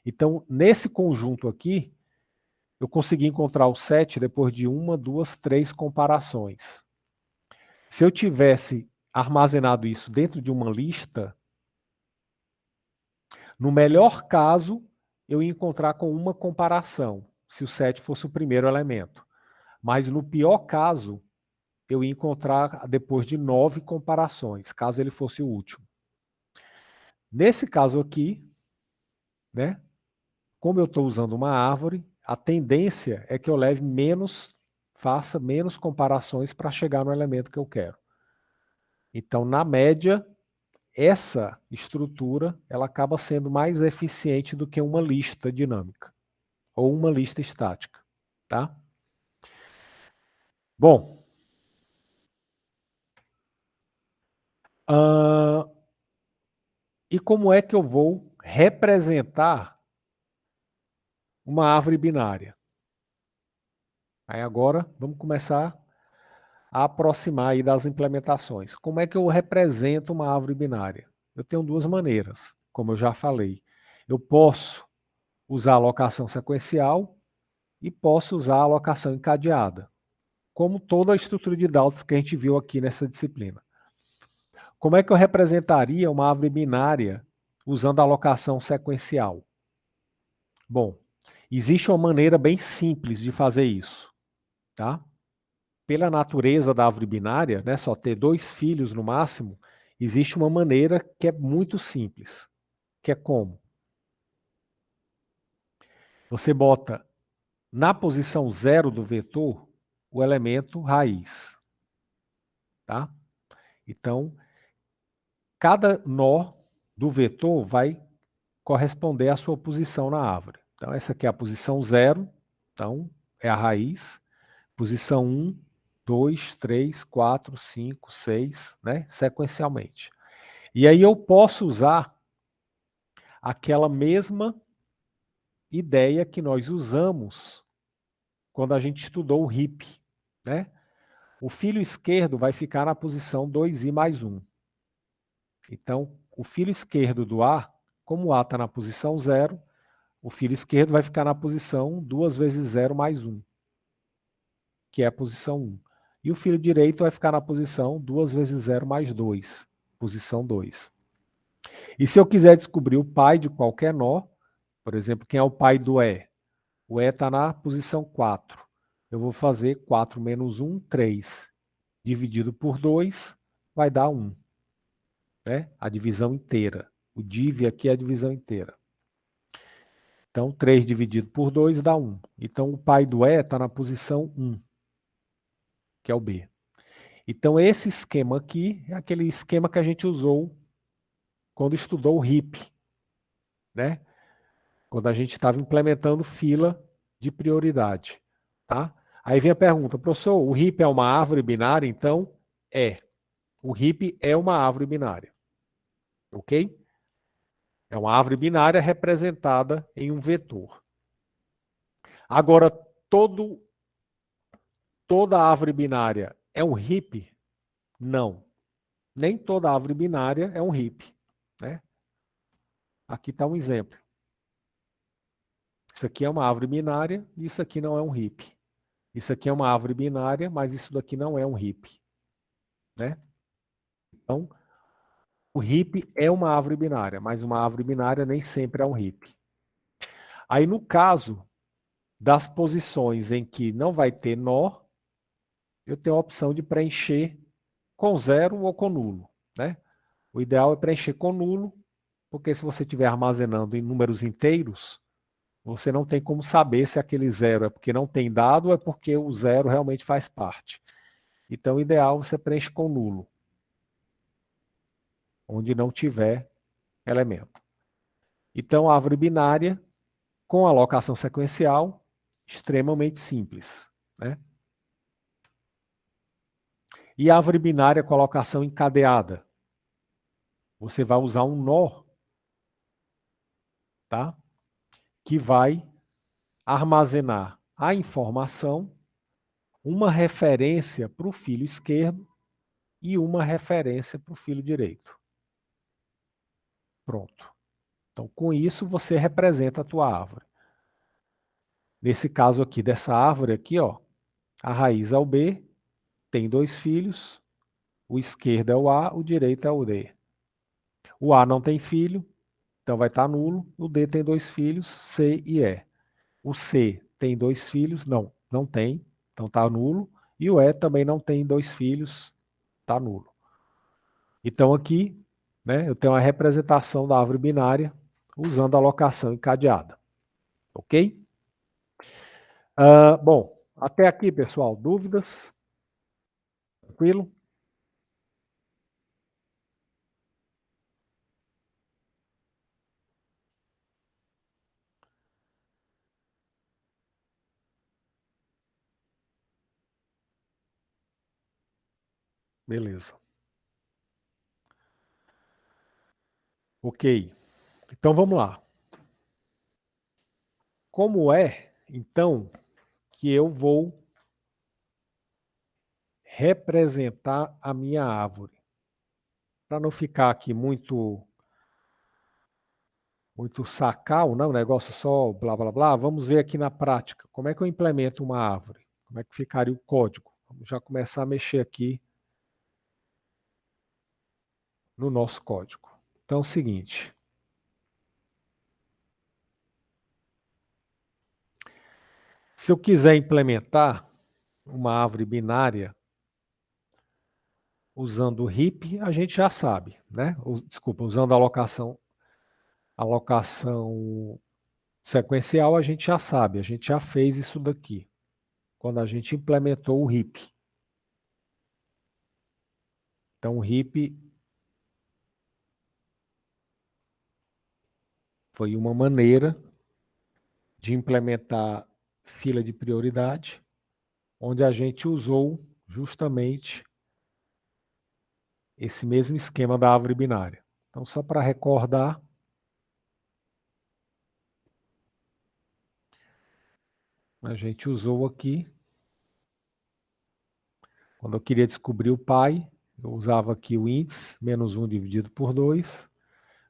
Então, nesse conjunto aqui, eu consegui encontrar o 7 depois de 1, 2, 3 comparações. Se eu tivesse armazenado isso dentro de uma lista, no melhor caso, eu ia encontrar com uma comparação, se o 7 fosse o primeiro elemento. Mas no pior caso, eu ia encontrar depois de 9 comparações, caso ele fosse o último. Nesse caso aqui, né, como eu estou usando uma árvore, a tendência é que eu leve faça menos comparações para chegar no elemento que eu quero. Então, na média, essa estrutura ela acaba sendo mais eficiente do que uma lista dinâmica ou uma lista estática, tá? Bom, e como é que eu vou representar uma árvore binária? Aí agora vamos começar a aproximar aí das implementações. Como é que eu represento uma árvore binária? Eu tenho duas maneiras, como eu já falei. Eu posso usar a alocação sequencial e posso usar a alocação encadeada, como toda a estrutura de dados que a gente viu aqui nessa disciplina. Como é que eu representaria uma árvore binária usando a alocação sequencial? Bom, existe uma maneira bem simples de fazer isso, tá? Pela natureza da árvore binária, né, só ter 2 filhos no máximo, existe uma maneira que é muito simples, que é como? Você bota na posição 0 do vetor o elemento raiz, tá? Então, cada nó do vetor vai corresponder à sua posição na árvore. Então, essa aqui é a posição 0, então é a raiz. Posição 1, 2, 3, 4, 5, 6, né? Sequencialmente. E aí eu posso usar aquela mesma ideia que nós usamos quando a gente estudou o heap, né? O filho esquerdo vai ficar na posição 2i mais 1. Então, o filho esquerdo do A, como o A está na posição 0, o filho esquerdo vai ficar na posição 2 vezes 0 mais 1, que é a posição 1. E o filho direito vai ficar na posição 2 vezes 0 mais 2, posição 2. E se eu quiser descobrir o pai de qualquer nó, por exemplo, quem é o pai do E? O E está na posição 4. Eu vou fazer 4 menos 1, 3. Dividido por 2, vai dar 1. Né? A divisão inteira. O div aqui é a divisão inteira. Então, 3 dividido por 2 dá 1. Então, o pai do E está na posição 1, que é o B. Então, esse esquema aqui é aquele esquema que a gente usou quando estudou o heap, né? Quando a gente estava implementando fila de prioridade. Tá? Aí vem a pergunta, professor, o heap é uma árvore binária? Então, é. O heap é uma árvore binária. Ok? É uma árvore binária representada em um vetor. Agora, toda árvore binária é um heap? Não. Nem toda árvore binária é um heap. Né? Aqui está um exemplo. Isso aqui é uma árvore binária e isso aqui não é um heap. Isso aqui é uma árvore binária, mas isso daqui não é um RIP, né? Então, o RIP é uma árvore binária, mas uma árvore binária nem sempre é um RIP. Aí, no caso das posições em que não vai ter nó, eu tenho a opção de preencher com zero ou com nulo, né? O ideal é preencher com nulo, porque se você estiver armazenando em números inteiros, você não tem como saber se aquele zero é porque não tem dado ou é porque o zero realmente faz parte. Então, o ideal você preenche com nulo, onde não tiver elemento. Então, árvore binária com alocação sequencial, extremamente simples, né? E árvore binária com alocação encadeada. Você vai usar um nó, tá? Que vai armazenar a informação, uma referência para o filho esquerdo e uma referência para o filho direito. Pronto. Então, com isso, você representa a tua árvore. Nesse caso aqui, dessa árvore aqui, ó, a raiz é o B, tem 2 filhos, o esquerdo é o A, o direito é o D. O A não tem filho, então vai estar nulo. O D tem 2 filhos, C e E. O C tem 2 filhos, não tem, então está nulo. E o E também não tem 2 filhos, está nulo. Então aqui, né, eu tenho a representação da árvore binária usando a alocação encadeada. Ok? Bom, até aqui, pessoal, dúvidas? Tranquilo? Beleza. Ok. Então vamos lá. Como é, então, que eu vou representar a minha árvore? Para não ficar aqui muito sacal, não, negócio só blá blá blá, vamos ver aqui na prática. Como é que eu implemento uma árvore? Como é que ficaria o código? Vamos já começar a mexer aqui no nosso código. Então é o seguinte, se eu quiser implementar uma árvore binária usando o heap, a gente já sabe, né? Desculpa, usando a alocação sequencial, a gente já sabe, a gente já fez isso daqui, quando a gente implementou o heap. Então, o heap foi uma maneira de implementar fila de prioridade, onde a gente usou justamente esse mesmo esquema da árvore binária. Então, só para recordar, a gente usou aqui, quando eu queria descobrir o pai, eu usava aqui o índice, menos 1 dividido por 2.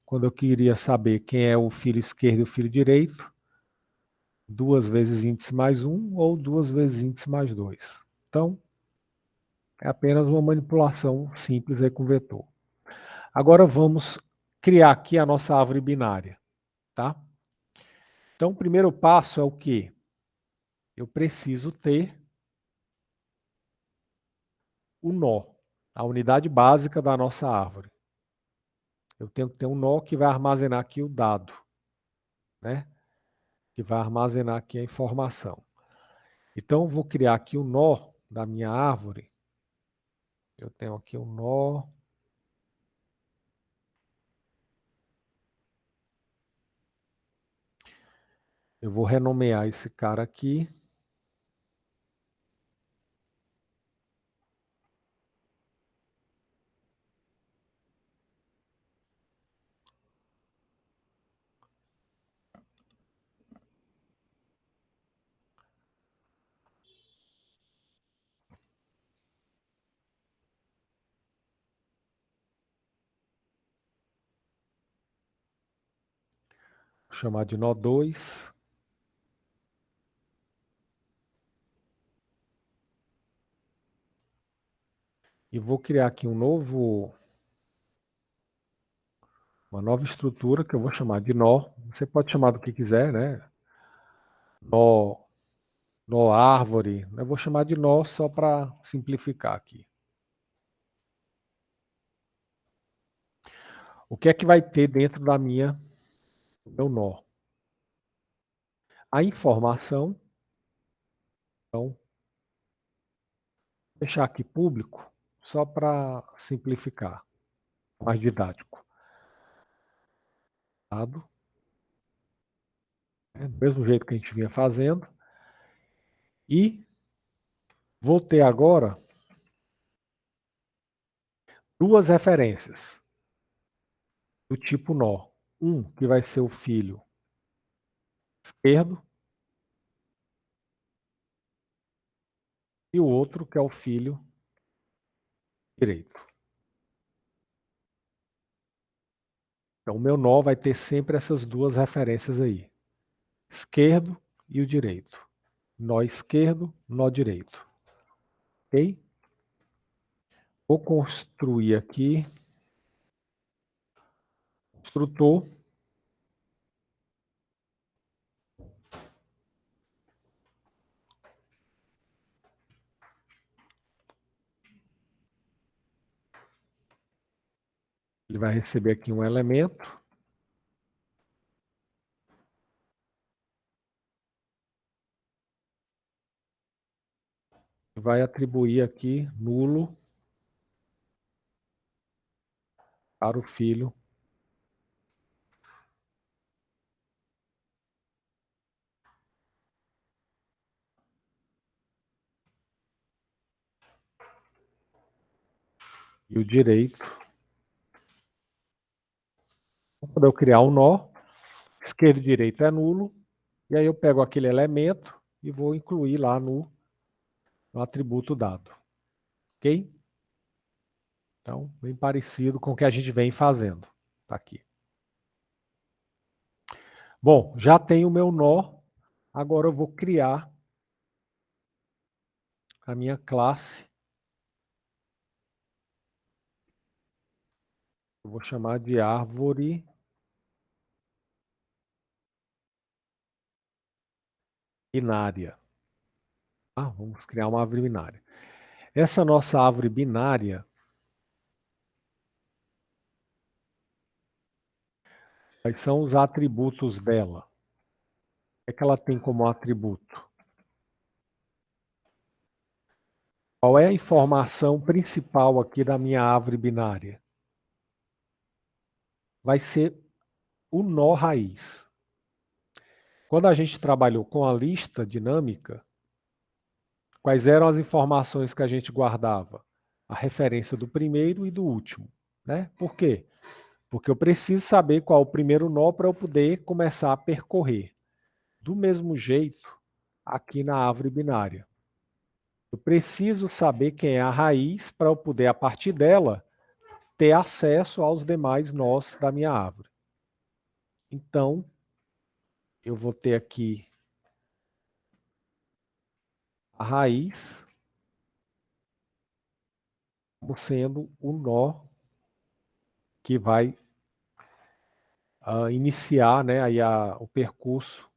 Quando eu queria saber quem é o filho esquerdo e o filho direito, 2 vezes índice mais 1 ou 2 vezes índice mais 2. Então, é apenas uma manipulação simples aí com vetor. Agora vamos criar aqui a nossa árvore binária, tá? Então, o primeiro passo é o quê? Eu preciso ter o nó, a unidade básica da nossa árvore. Eu tenho que ter um nó que vai armazenar aqui o dado, né? Que vai armazenar aqui a informação. Então, eu vou criar aqui o nó da minha árvore. Eu tenho aqui um nó. Eu vou renomear esse cara aqui. Vou chamar de nó 2. e vou criar aqui uma nova estrutura que eu vou chamar de nó. Você pode chamar do que quiser, né? Nó, nó árvore. Eu vou chamar de nó só para simplificar aqui. O que é que vai ter dentro do meu nó? A informação, então, deixar aqui público, só para simplificar, mais didático. Dado, né, do mesmo jeito que a gente vinha fazendo. E vou ter agora duas referências do tipo nó. Um que vai ser o filho esquerdo e o outro que é o filho direito. Então, o meu nó vai ter sempre essas duas referências aí. Esquerdo e o direito. Nó esquerdo, nó direito. Ok? Vou construir aqui construtor. Ele vai receber aqui um elemento. Vai atribuir aqui nulo para o filho e o direito. Quando eu criar um nó, esquerdo e direito é nulo, e aí eu pego aquele elemento e vou incluir lá no atributo dado. Ok? Então, bem parecido com o que a gente vem fazendo. Está aqui. Bom, já tenho o meu nó. Agora eu vou criar a minha classe. Eu vou chamar de árvore binária. Vamos criar uma árvore binária. Essa nossa árvore binária, quais são os atributos dela? O que é que ela tem como atributo? Qual é a informação principal aqui da minha árvore binária? Vai ser o nó raiz. Quando a gente trabalhou com a lista dinâmica, quais eram as informações que a gente guardava? A referência do primeiro e do último. Né? Por quê? Porque eu preciso saber qual é o primeiro nó para eu poder começar a percorrer. Do mesmo jeito, aqui na árvore binária. Eu preciso saber quem é a raiz para eu poder, a partir dela, ter acesso aos demais nós da minha árvore. Então, eu vou ter aqui a raiz como sendo o nó que vai iniciar, né, aí o percurso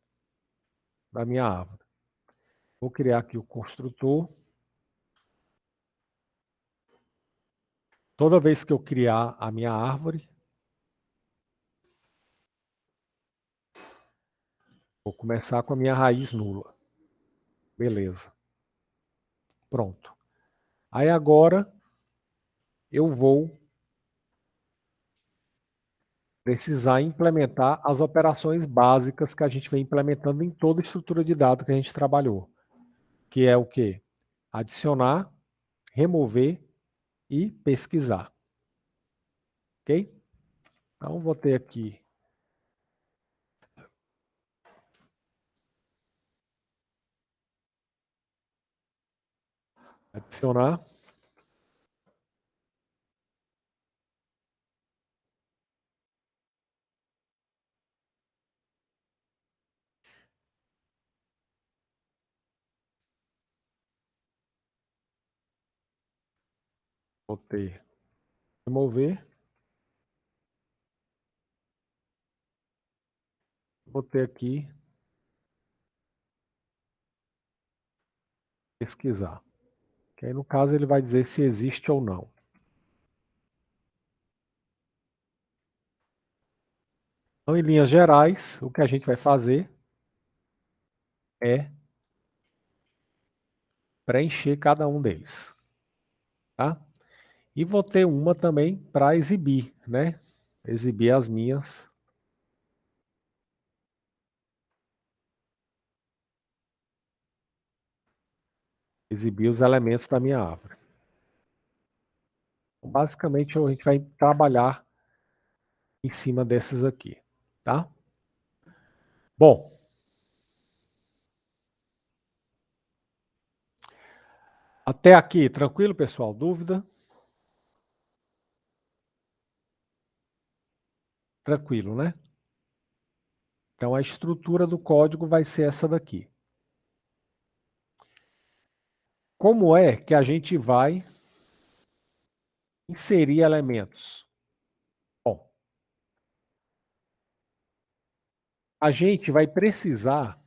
da minha árvore. Vou criar aqui o construtor. Toda vez que eu criar a minha árvore, vou começar com a minha raiz nula. Beleza. Pronto. Aí agora eu vou precisar implementar as operações básicas que a gente vem implementando em toda a estrutura de dados que a gente trabalhou. Que é o quê? Adicionar, remover e pesquisar. Ok? Então, vou ter aqui adicionar. Vou ter remover. Vou ter aqui pesquisar. Que aí, no caso, ele vai dizer se existe ou não. Então, em linhas gerais, o que a gente vai fazer é preencher cada um deles. Tá? E vou ter uma também para exibir, né? Exibir as minhas. Exibir os elementos da minha árvore. Então, basicamente, a gente vai trabalhar em cima desses aqui, tá? Bom, até aqui, tranquilo, pessoal? Dúvida? Tranquilo, né? Então, a estrutura do código vai ser essa daqui. Como é que a gente vai inserir elementos? Bom, a gente vai precisar,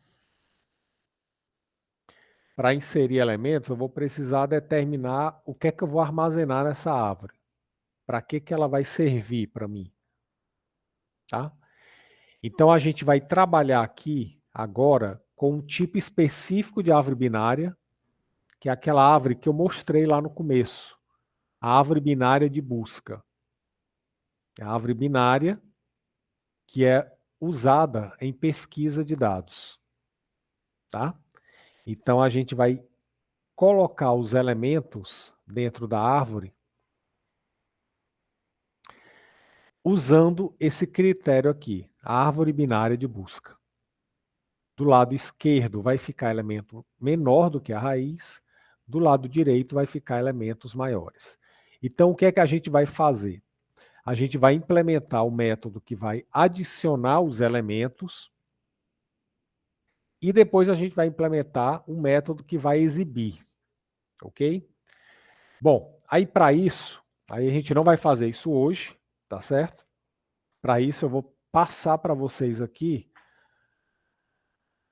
para inserir elementos, eu vou precisar determinar o que é que eu vou armazenar nessa árvore. Para que ela vai servir para mim, tá? Então, a gente vai trabalhar aqui, agora, com um tipo específico de árvore binária, que é aquela árvore que eu mostrei lá no começo, a árvore binária de busca. É a árvore binária que é usada em pesquisa de dados, tá? Então, a gente vai colocar os elementos dentro da árvore usando esse critério aqui, a árvore binária de busca. Do lado esquerdo vai ficar elemento menor do que a raiz, do lado direito vai ficar elementos maiores. Então, o que é que a gente vai fazer? A gente vai implementar o método que vai adicionar os elementos e depois a gente vai implementar um método que vai exibir, ok? Bom, aí para isso, aí a gente não vai fazer isso hoje, tá certo? Para isso eu vou passar para vocês aqui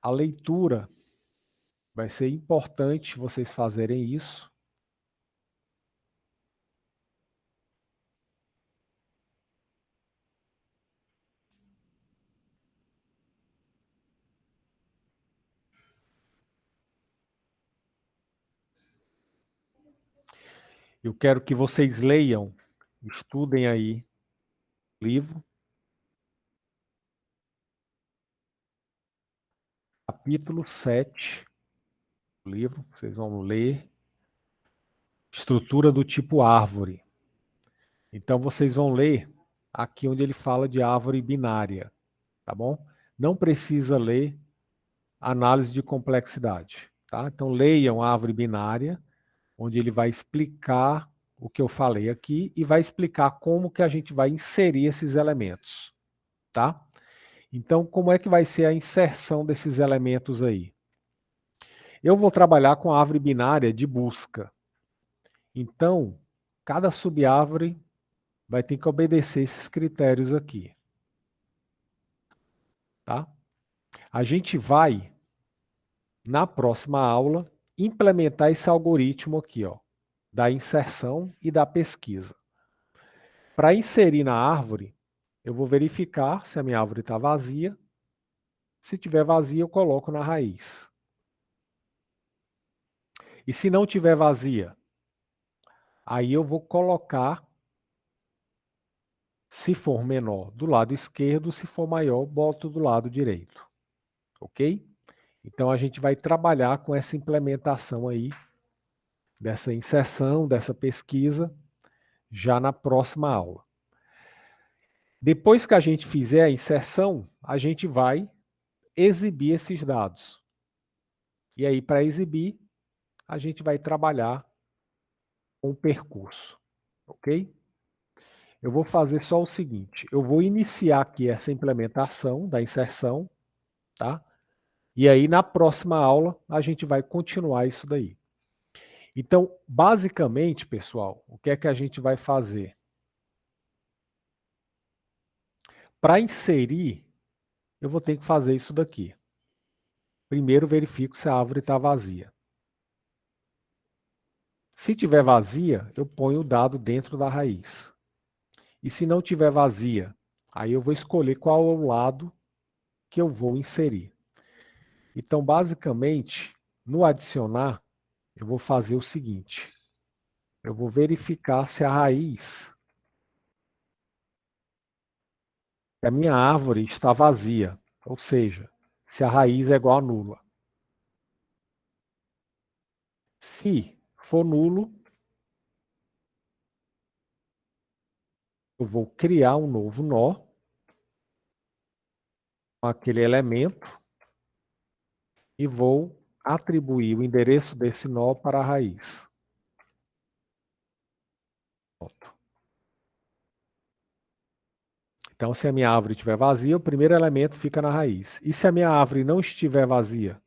a leitura. Vai ser importante vocês fazerem isso. Eu quero que vocês leiam, estudem aí o livro, capítulo 7 do livro, vocês vão ler estrutura do tipo árvore. Então vocês vão ler aqui onde ele fala de árvore binária, tá bom? Não precisa ler análise de complexidade, tá? Então leiam a árvore binária, onde ele vai explicar o que eu falei aqui e vai explicar como que a gente vai inserir esses elementos, tá? Então, como é que vai ser a inserção desses elementos aí? Eu vou trabalhar com a árvore binária de busca. Então, cada subárvore vai ter que obedecer esses critérios aqui, tá? A gente vai, na próxima aula, implementar esse algoritmo aqui, ó, da inserção e da pesquisa. Para inserir na árvore, eu vou verificar se a minha árvore está vazia. Se tiver vazia, eu coloco na raiz. E se não tiver vazia, aí eu vou colocar, se for menor, do lado esquerdo, se for maior, boto do lado direito. Ok? Então a gente vai trabalhar com essa implementação aí, dessa inserção, dessa pesquisa, já na próxima aula. Depois que a gente fizer a inserção, a gente vai exibir esses dados. E aí, para exibir, a gente vai trabalhar com o percurso, ok? Eu vou fazer só o seguinte, eu vou iniciar aqui essa implementação da inserção, tá? E aí, na próxima aula, a gente vai continuar isso daí. Então, basicamente, pessoal, o que é que a gente vai fazer? Para inserir, eu vou ter que fazer isso daqui. Primeiro, verifico se a árvore está vazia. Se tiver vazia, eu ponho o dado dentro da raiz. E se não tiver vazia, aí eu vou escolher qual é o lado que eu vou inserir. Então, basicamente, no adicionar, eu vou fazer o seguinte. Eu vou verificar se a raiz da minha árvore está vazia. Ou seja, se a raiz é igual a nula. Se for nulo, eu vou criar um novo nó com aquele elemento e vou atribuir o endereço desse nó para a raiz. Pronto. Então, se a minha árvore estiver vazia, o primeiro elemento fica na raiz. E se a minha árvore não estiver vazia?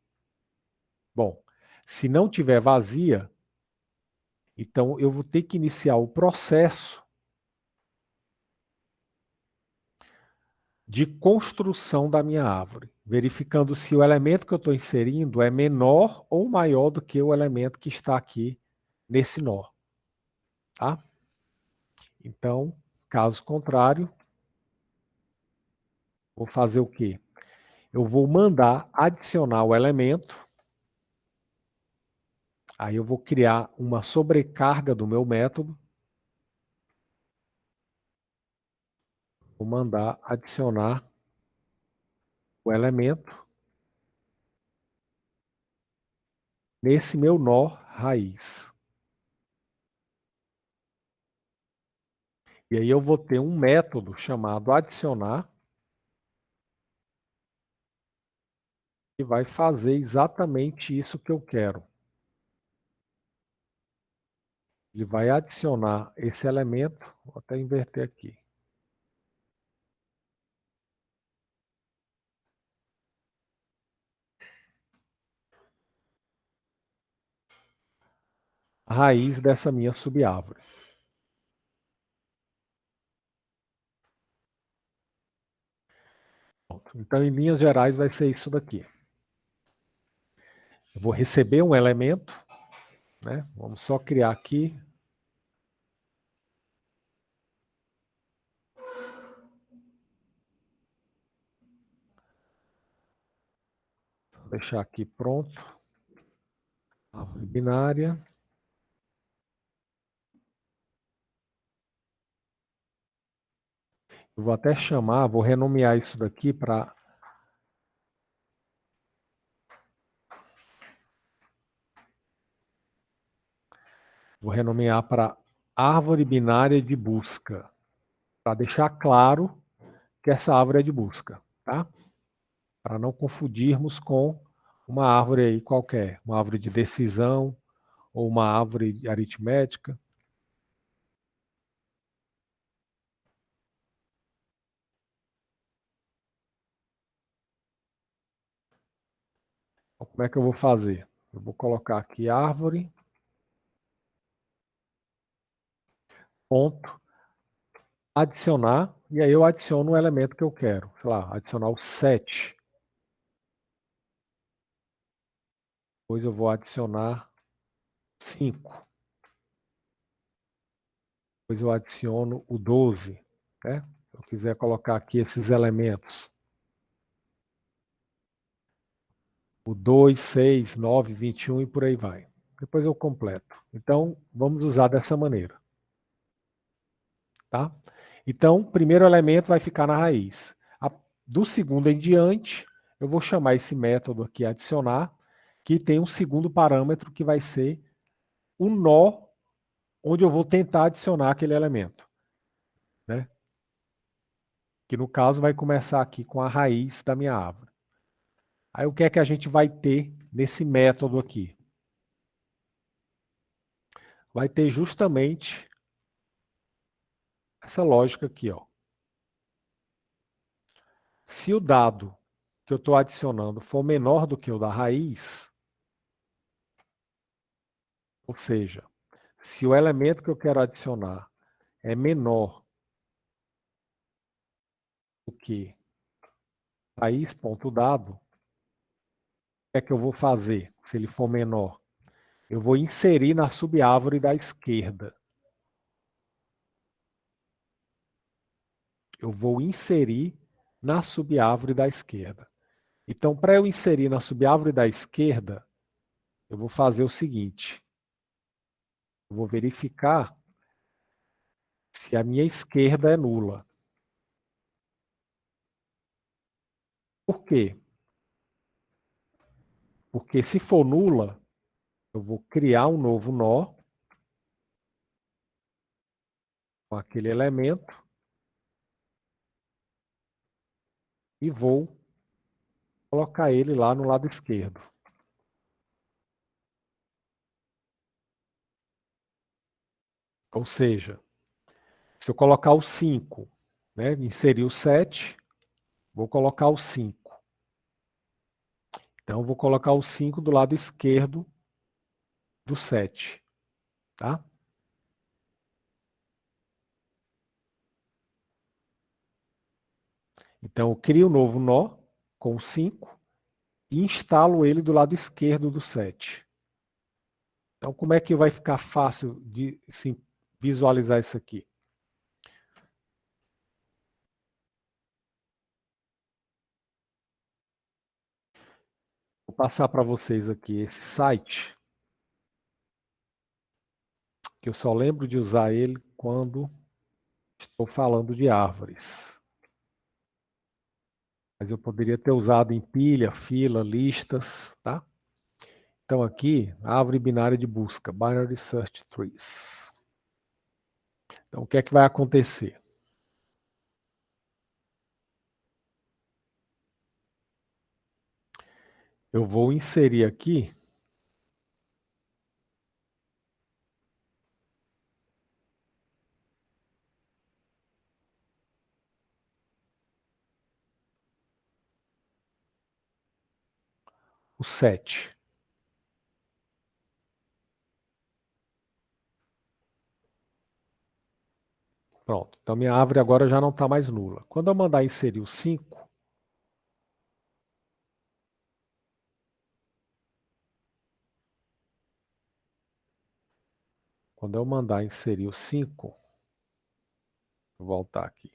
Bom, se não estiver vazia, então eu vou ter que iniciar o processo de construção da minha árvore, verificando se o elemento que eu estou inserindo é menor ou maior do que o elemento que está aqui nesse nó. Tá? Então, caso contrário, vou fazer o quê? Eu vou mandar adicionar o elemento, aí eu vou criar uma sobrecarga do meu método, vou mandar adicionar o elemento nesse meu nó raiz. E aí eu vou ter um método chamado adicionar, que vai fazer exatamente isso que eu quero. Ele vai adicionar esse elemento, vou até inverter aqui. A raiz dessa minha subárvore. Então, em linhas gerais, vai ser isso daqui. Eu vou receber um elemento, né? Vamos só criar aqui. Vou deixar aqui pronto. Árvore binária. Eu vou até chamar, vou renomear isso daqui para... Vou renomear para árvore binária de busca, para deixar claro que essa árvore é de busca, tá? Para não confundirmos com uma árvore aí qualquer, uma árvore de decisão ou uma árvore aritmética. Então, como é que eu vou fazer? Eu vou colocar aqui árvore, ponto, adicionar, e aí eu adiciono o elemento que eu quero. Sei lá, adicionar o 7. Depois eu vou adicionar 5. Depois eu adiciono o 12. Né? Se eu quiser colocar aqui esses elementos. O 2, 6, 9, 21 e por aí vai. Depois eu completo. Então, vamos usar dessa maneira. Tá? Então, o primeiro elemento vai ficar na raiz. Do segundo em diante, eu vou chamar esse método aqui adicionar, que tem um segundo parâmetro que vai ser o nó onde eu vou tentar adicionar aquele elemento. Né? Que no caso vai começar aqui com a raiz da minha árvore. Aí o que é que a gente vai ter nesse método aqui? Vai ter justamente essa lógica aqui, ó. Se o dado que eu estou adicionando for menor do que o da raiz, Ou seja, se o elemento que eu quero adicionar é menor do que raiz.dado, o que é que eu vou fazer se ele for menor? Eu vou inserir na subárvore da esquerda. Eu vou inserir na subárvore da esquerda. Então, para eu inserir na subárvore da esquerda, eu vou fazer o seguinte. Eu vou verificar se a minha esquerda é nula. Por quê? Porque se for nula, eu vou criar um novo nó com aquele elemento e vou colocar ele lá no lado esquerdo. Ou seja, se eu colocar o 5, né, inserir o 7, vou colocar o 5. Então, vou colocar o 5 do lado esquerdo do 7. Tá? Então, eu crio um novo nó com o 5 e instalo ele do lado esquerdo do 7. Então, como é que vai ficar fácil de visualizar isso aqui? Vou passar para vocês aqui esse site, que eu só lembro de usar ele quando estou falando de árvores. Mas eu poderia ter usado em pilha, fila, listas, tá? Então aqui, árvore binária de busca, Binary Search Trees. Então o que é que vai acontecer? Eu vou inserir aqui o 7. Pronto. Então minha árvore agora já não está mais nula. Quando eu mandar inserir o 5, quando eu mandar inserir o 5, vou voltar aqui.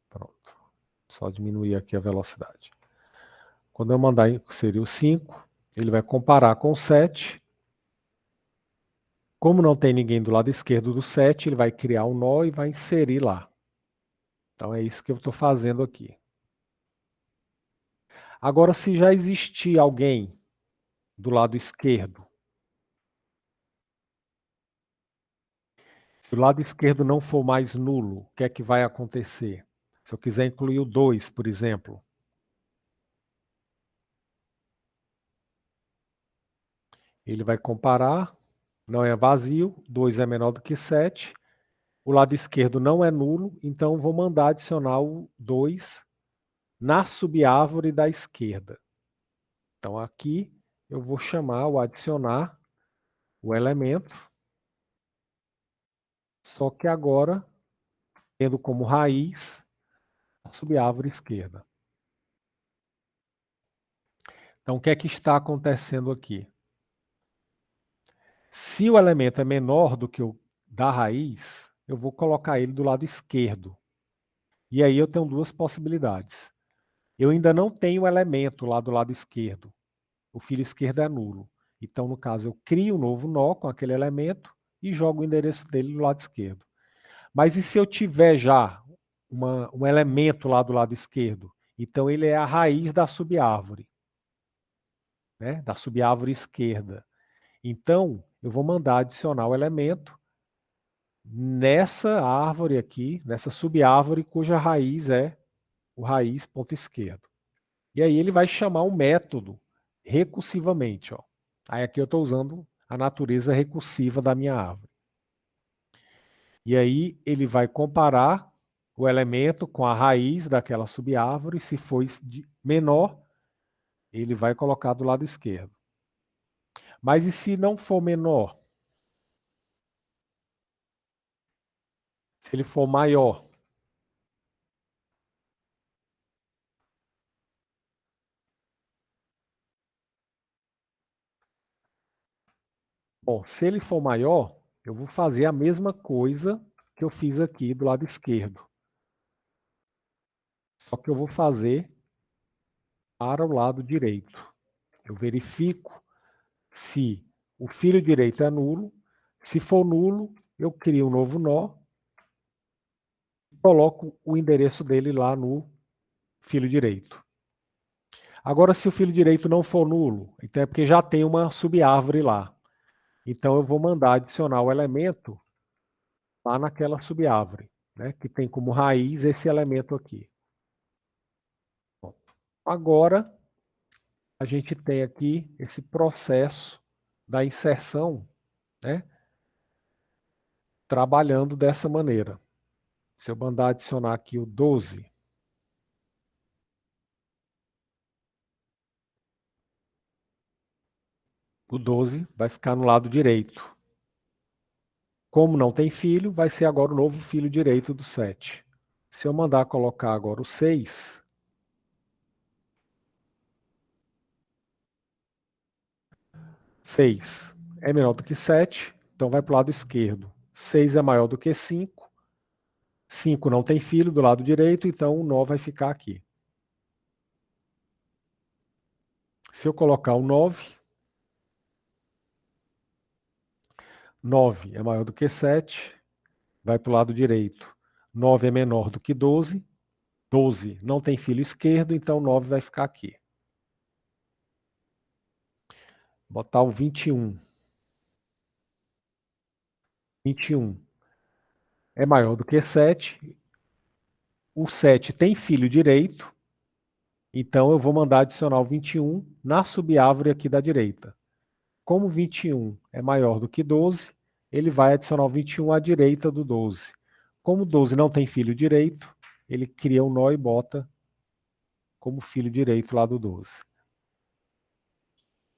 Pronto. Só diminuir aqui a velocidade. Quando eu mandar inserir o 5, ele vai comparar com o 7. Como não tem ninguém do lado esquerdo do 7, ele vai criar um nó e vai inserir lá. Então é isso que eu estou fazendo aqui. Agora, se já existir alguém do lado esquerdo, se o lado esquerdo não for mais nulo, o que é que vai acontecer? Se eu quiser incluir o 2, por exemplo, ele vai comparar, não é vazio, 2 é menor do que 7, o lado esquerdo não é nulo, então vou mandar adicionar o 2 na subárvore da esquerda. Então aqui eu vou chamar o adicionar o elemento, só que agora tendo como raiz a subárvore esquerda. Então o que é que está acontecendo aqui? Se o elemento é menor do que o da raiz, eu vou colocar ele do lado esquerdo. E aí eu tenho duas possibilidades. Eu ainda não tenho o elemento lá do lado esquerdo. O filo esquerdo é nulo. Então, no caso, eu crio um novo nó com aquele elemento e jogo o endereço dele do lado esquerdo. Mas e se eu tiver já um elemento lá do lado esquerdo? Então, ele é a raiz da subárvore. né, da subárvore esquerda. Então, eu vou mandar adicionar o elemento nessa árvore aqui, nessa subárvore cuja raiz é o raiz ponto esquerdo. E aí ele vai chamar um método recursivamente. Ó. Aí aqui eu estou usando a natureza recursiva da minha árvore. E aí ele vai comparar o elemento com a raiz daquela subárvore. Se for menor, ele vai colocar do lado esquerdo. Mas e se não for menor? Se ele for maior? Bom, se ele for maior, eu vou fazer a mesma coisa que eu fiz aqui do lado esquerdo. Só que eu vou fazer para o lado direito. Eu verifico se o filho direito é nulo. Se for nulo, eu crio um novo nó e coloco o endereço dele lá no filho direito. Agora, se o filho direito não for nulo, então é porque já tem uma subárvore lá. Então, eu vou mandar adicionar o elemento lá naquela subárvore, né, que tem como raiz esse elemento aqui. Bom, agora, a gente tem aqui esse processo da inserção, né, trabalhando dessa maneira. Se eu mandar adicionar aqui o 12, o 12 vai ficar no lado direito. Como não tem filho, vai ser agora o novo filho direito do 7. Se eu mandar colocar agora o 6, 6 é menor do que 7, então vai para o lado esquerdo. 6 é maior do que 5. 5 não tem filho do lado direito, então o nó vai ficar aqui. Se eu colocar o 9, 9 é maior do que 7, vai para o lado direito. 9 é menor do que 12. 12 não tem filho esquerdo, então 9 vai ficar aqui. Botar o 21. 21 é maior do que 7. O 7 tem filho direito, então eu vou mandar adicionar o 21 na subárvore aqui da direita. Como 21 é maior do que 12, ele vai adicionar o 21 à direita do 12. Como 12 não tem filho direito, ele cria um nó e bota como filho direito lá do 12.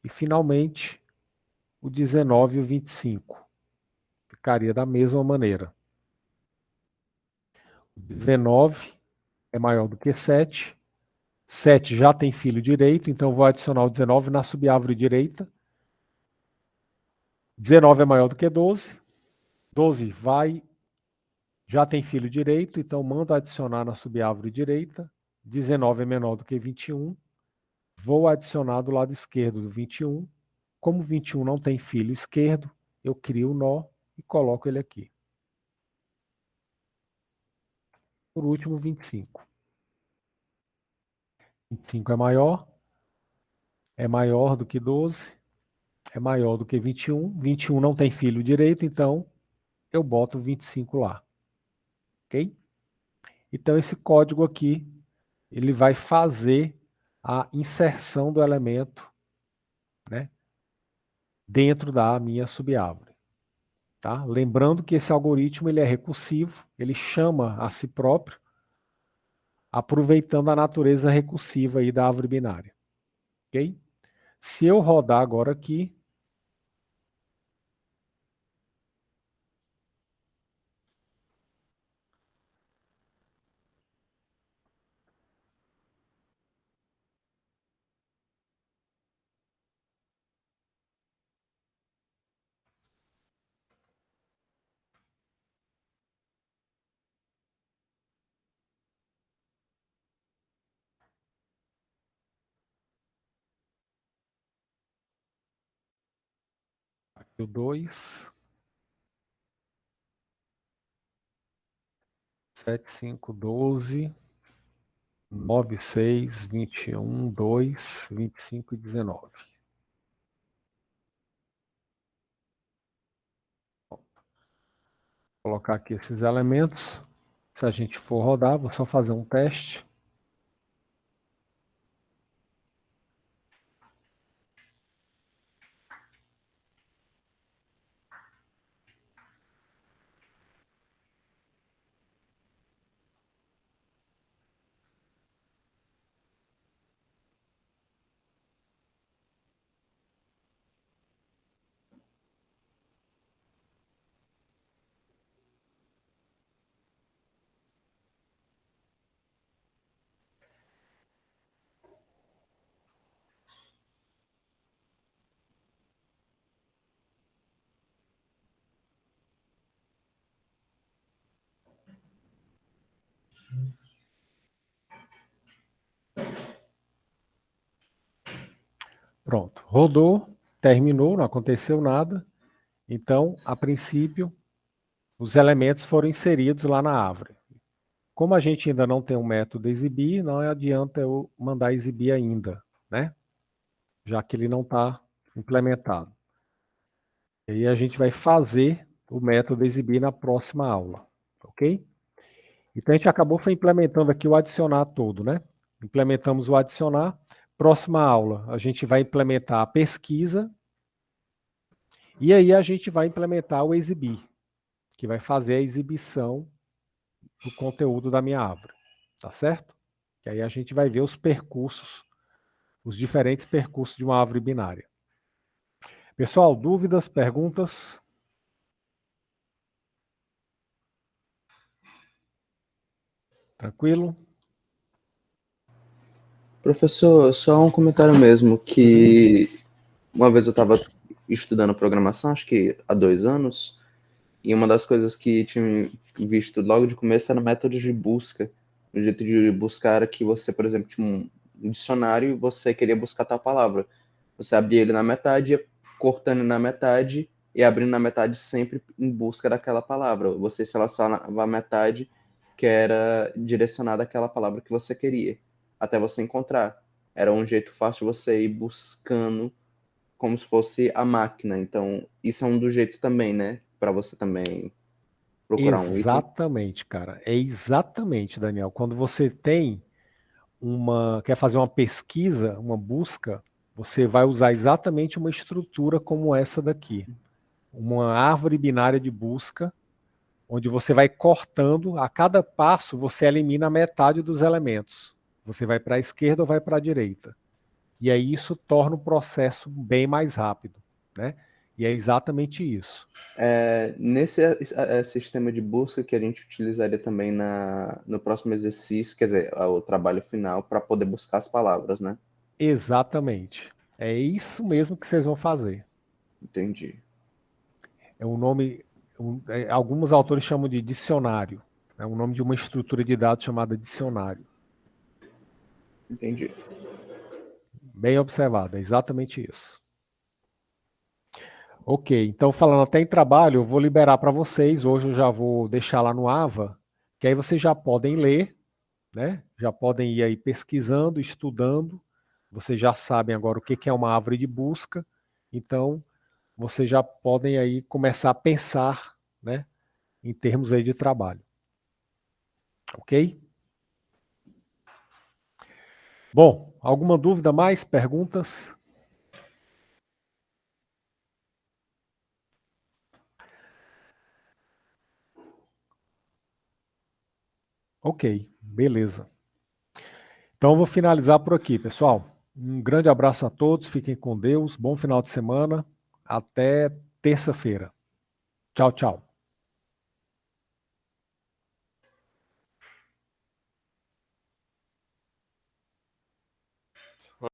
E finalmente, o 19 e o 25. Ficaria da mesma maneira. O 19 é maior do que 7. 7 já tem filho direito, então eu vou adicionar o 19 na subárvore direita. 19 é maior do que 12. 12 já tem filho direito, então mando adicionar na subárvore direita. 19 é menor do que 21. Vou adicionar do lado esquerdo do 21. Como 21 não tem filho esquerdo, eu crio o nó e coloco ele aqui. Por último, 25. 25 é maior do que 12, é maior do que 21. 21 não tem filho direito, então eu boto 25 lá. Ok? Então, esse código aqui, ele vai fazer a inserção do elemento, né, dentro da minha subárvore. Tá? Lembrando que esse algoritmo ele é recursivo, ele chama a si próprio, aproveitando a natureza recursiva aí da árvore binária. Ok? Se eu rodar agora aqui, aqui o 2, 7, 5, 12, 9, 6, 21, 2, 25 e 19. colocar aqui esses elementos. Se a gente for rodar, vou só fazer um teste. Pronto, rodou, terminou, não aconteceu nada. Então, a princípio, os elementos foram inseridos lá na árvore. Como a gente ainda não tem um método exibir, não adianta eu mandar exibir ainda, né? Já que ele não está implementado. E aí a gente vai fazer o método exibir na próxima aula, ok? Então a gente acabou foi implementando aqui o adicionar todo, né? Implementamos o adicionar. Próxima aula, a gente vai implementar a pesquisa. E aí a gente vai implementar o exibir, que vai fazer a exibição do conteúdo da minha árvore, tá certo? Que aí a gente vai ver os percursos, os diferentes percursos de uma árvore binária. Pessoal, dúvidas, perguntas? Tranquilo? Professor, só um comentário mesmo, que uma vez eu estava estudando programação, acho que há 2 anos, e uma das coisas que tinha visto logo de começo era métodos de busca. O jeito de buscar era que você, por exemplo, tinha um dicionário e você queria buscar tal palavra. Você abria ele na metade, ia cortando na metade e abrindo na metade sempre em busca daquela palavra. Você selecionava a metade que era direcionada àquela palavra que você queria, até você encontrar. Era um jeito fácil de você ir buscando como se fosse a máquina. Então, isso é um dos jeitos também, né? Para você também procurar um item. Exatamente, cara. É exatamente, Daniel. Quando você quer fazer uma pesquisa, uma busca, você vai usar exatamente uma estrutura como essa daqui. Uma árvore binária de busca, onde você vai cortando, a cada passo você elimina metade dos elementos. Você vai para a esquerda ou vai para a direita. E aí isso torna o processo bem mais rápido, né? E é exatamente isso. Nesse sistema de busca que a gente utilizaria também no próximo exercício, quer dizer, o trabalho final, para poder buscar as palavras, né? Exatamente. É isso mesmo que vocês vão fazer. Entendi. É um nome, alguns autores chamam de dicionário. É o nome de uma estrutura de dados chamada dicionário. Entendi. Bem observado, é exatamente isso. Ok, então falando até em trabalho, eu vou liberar para vocês. Hoje eu já vou deixar lá no AVA, que aí vocês já podem ler, né? Já podem ir aí pesquisando, estudando. Vocês já sabem agora o que é uma árvore de busca. Então, vocês já podem aí começar a pensar, né, em termos aí de trabalho. Ok? Bom, alguma dúvida mais? Perguntas? Ok, beleza. Então eu vou finalizar por aqui, pessoal. Um grande abraço a todos, fiquem com Deus, bom final de semana, até terça-feira. Tchau, tchau.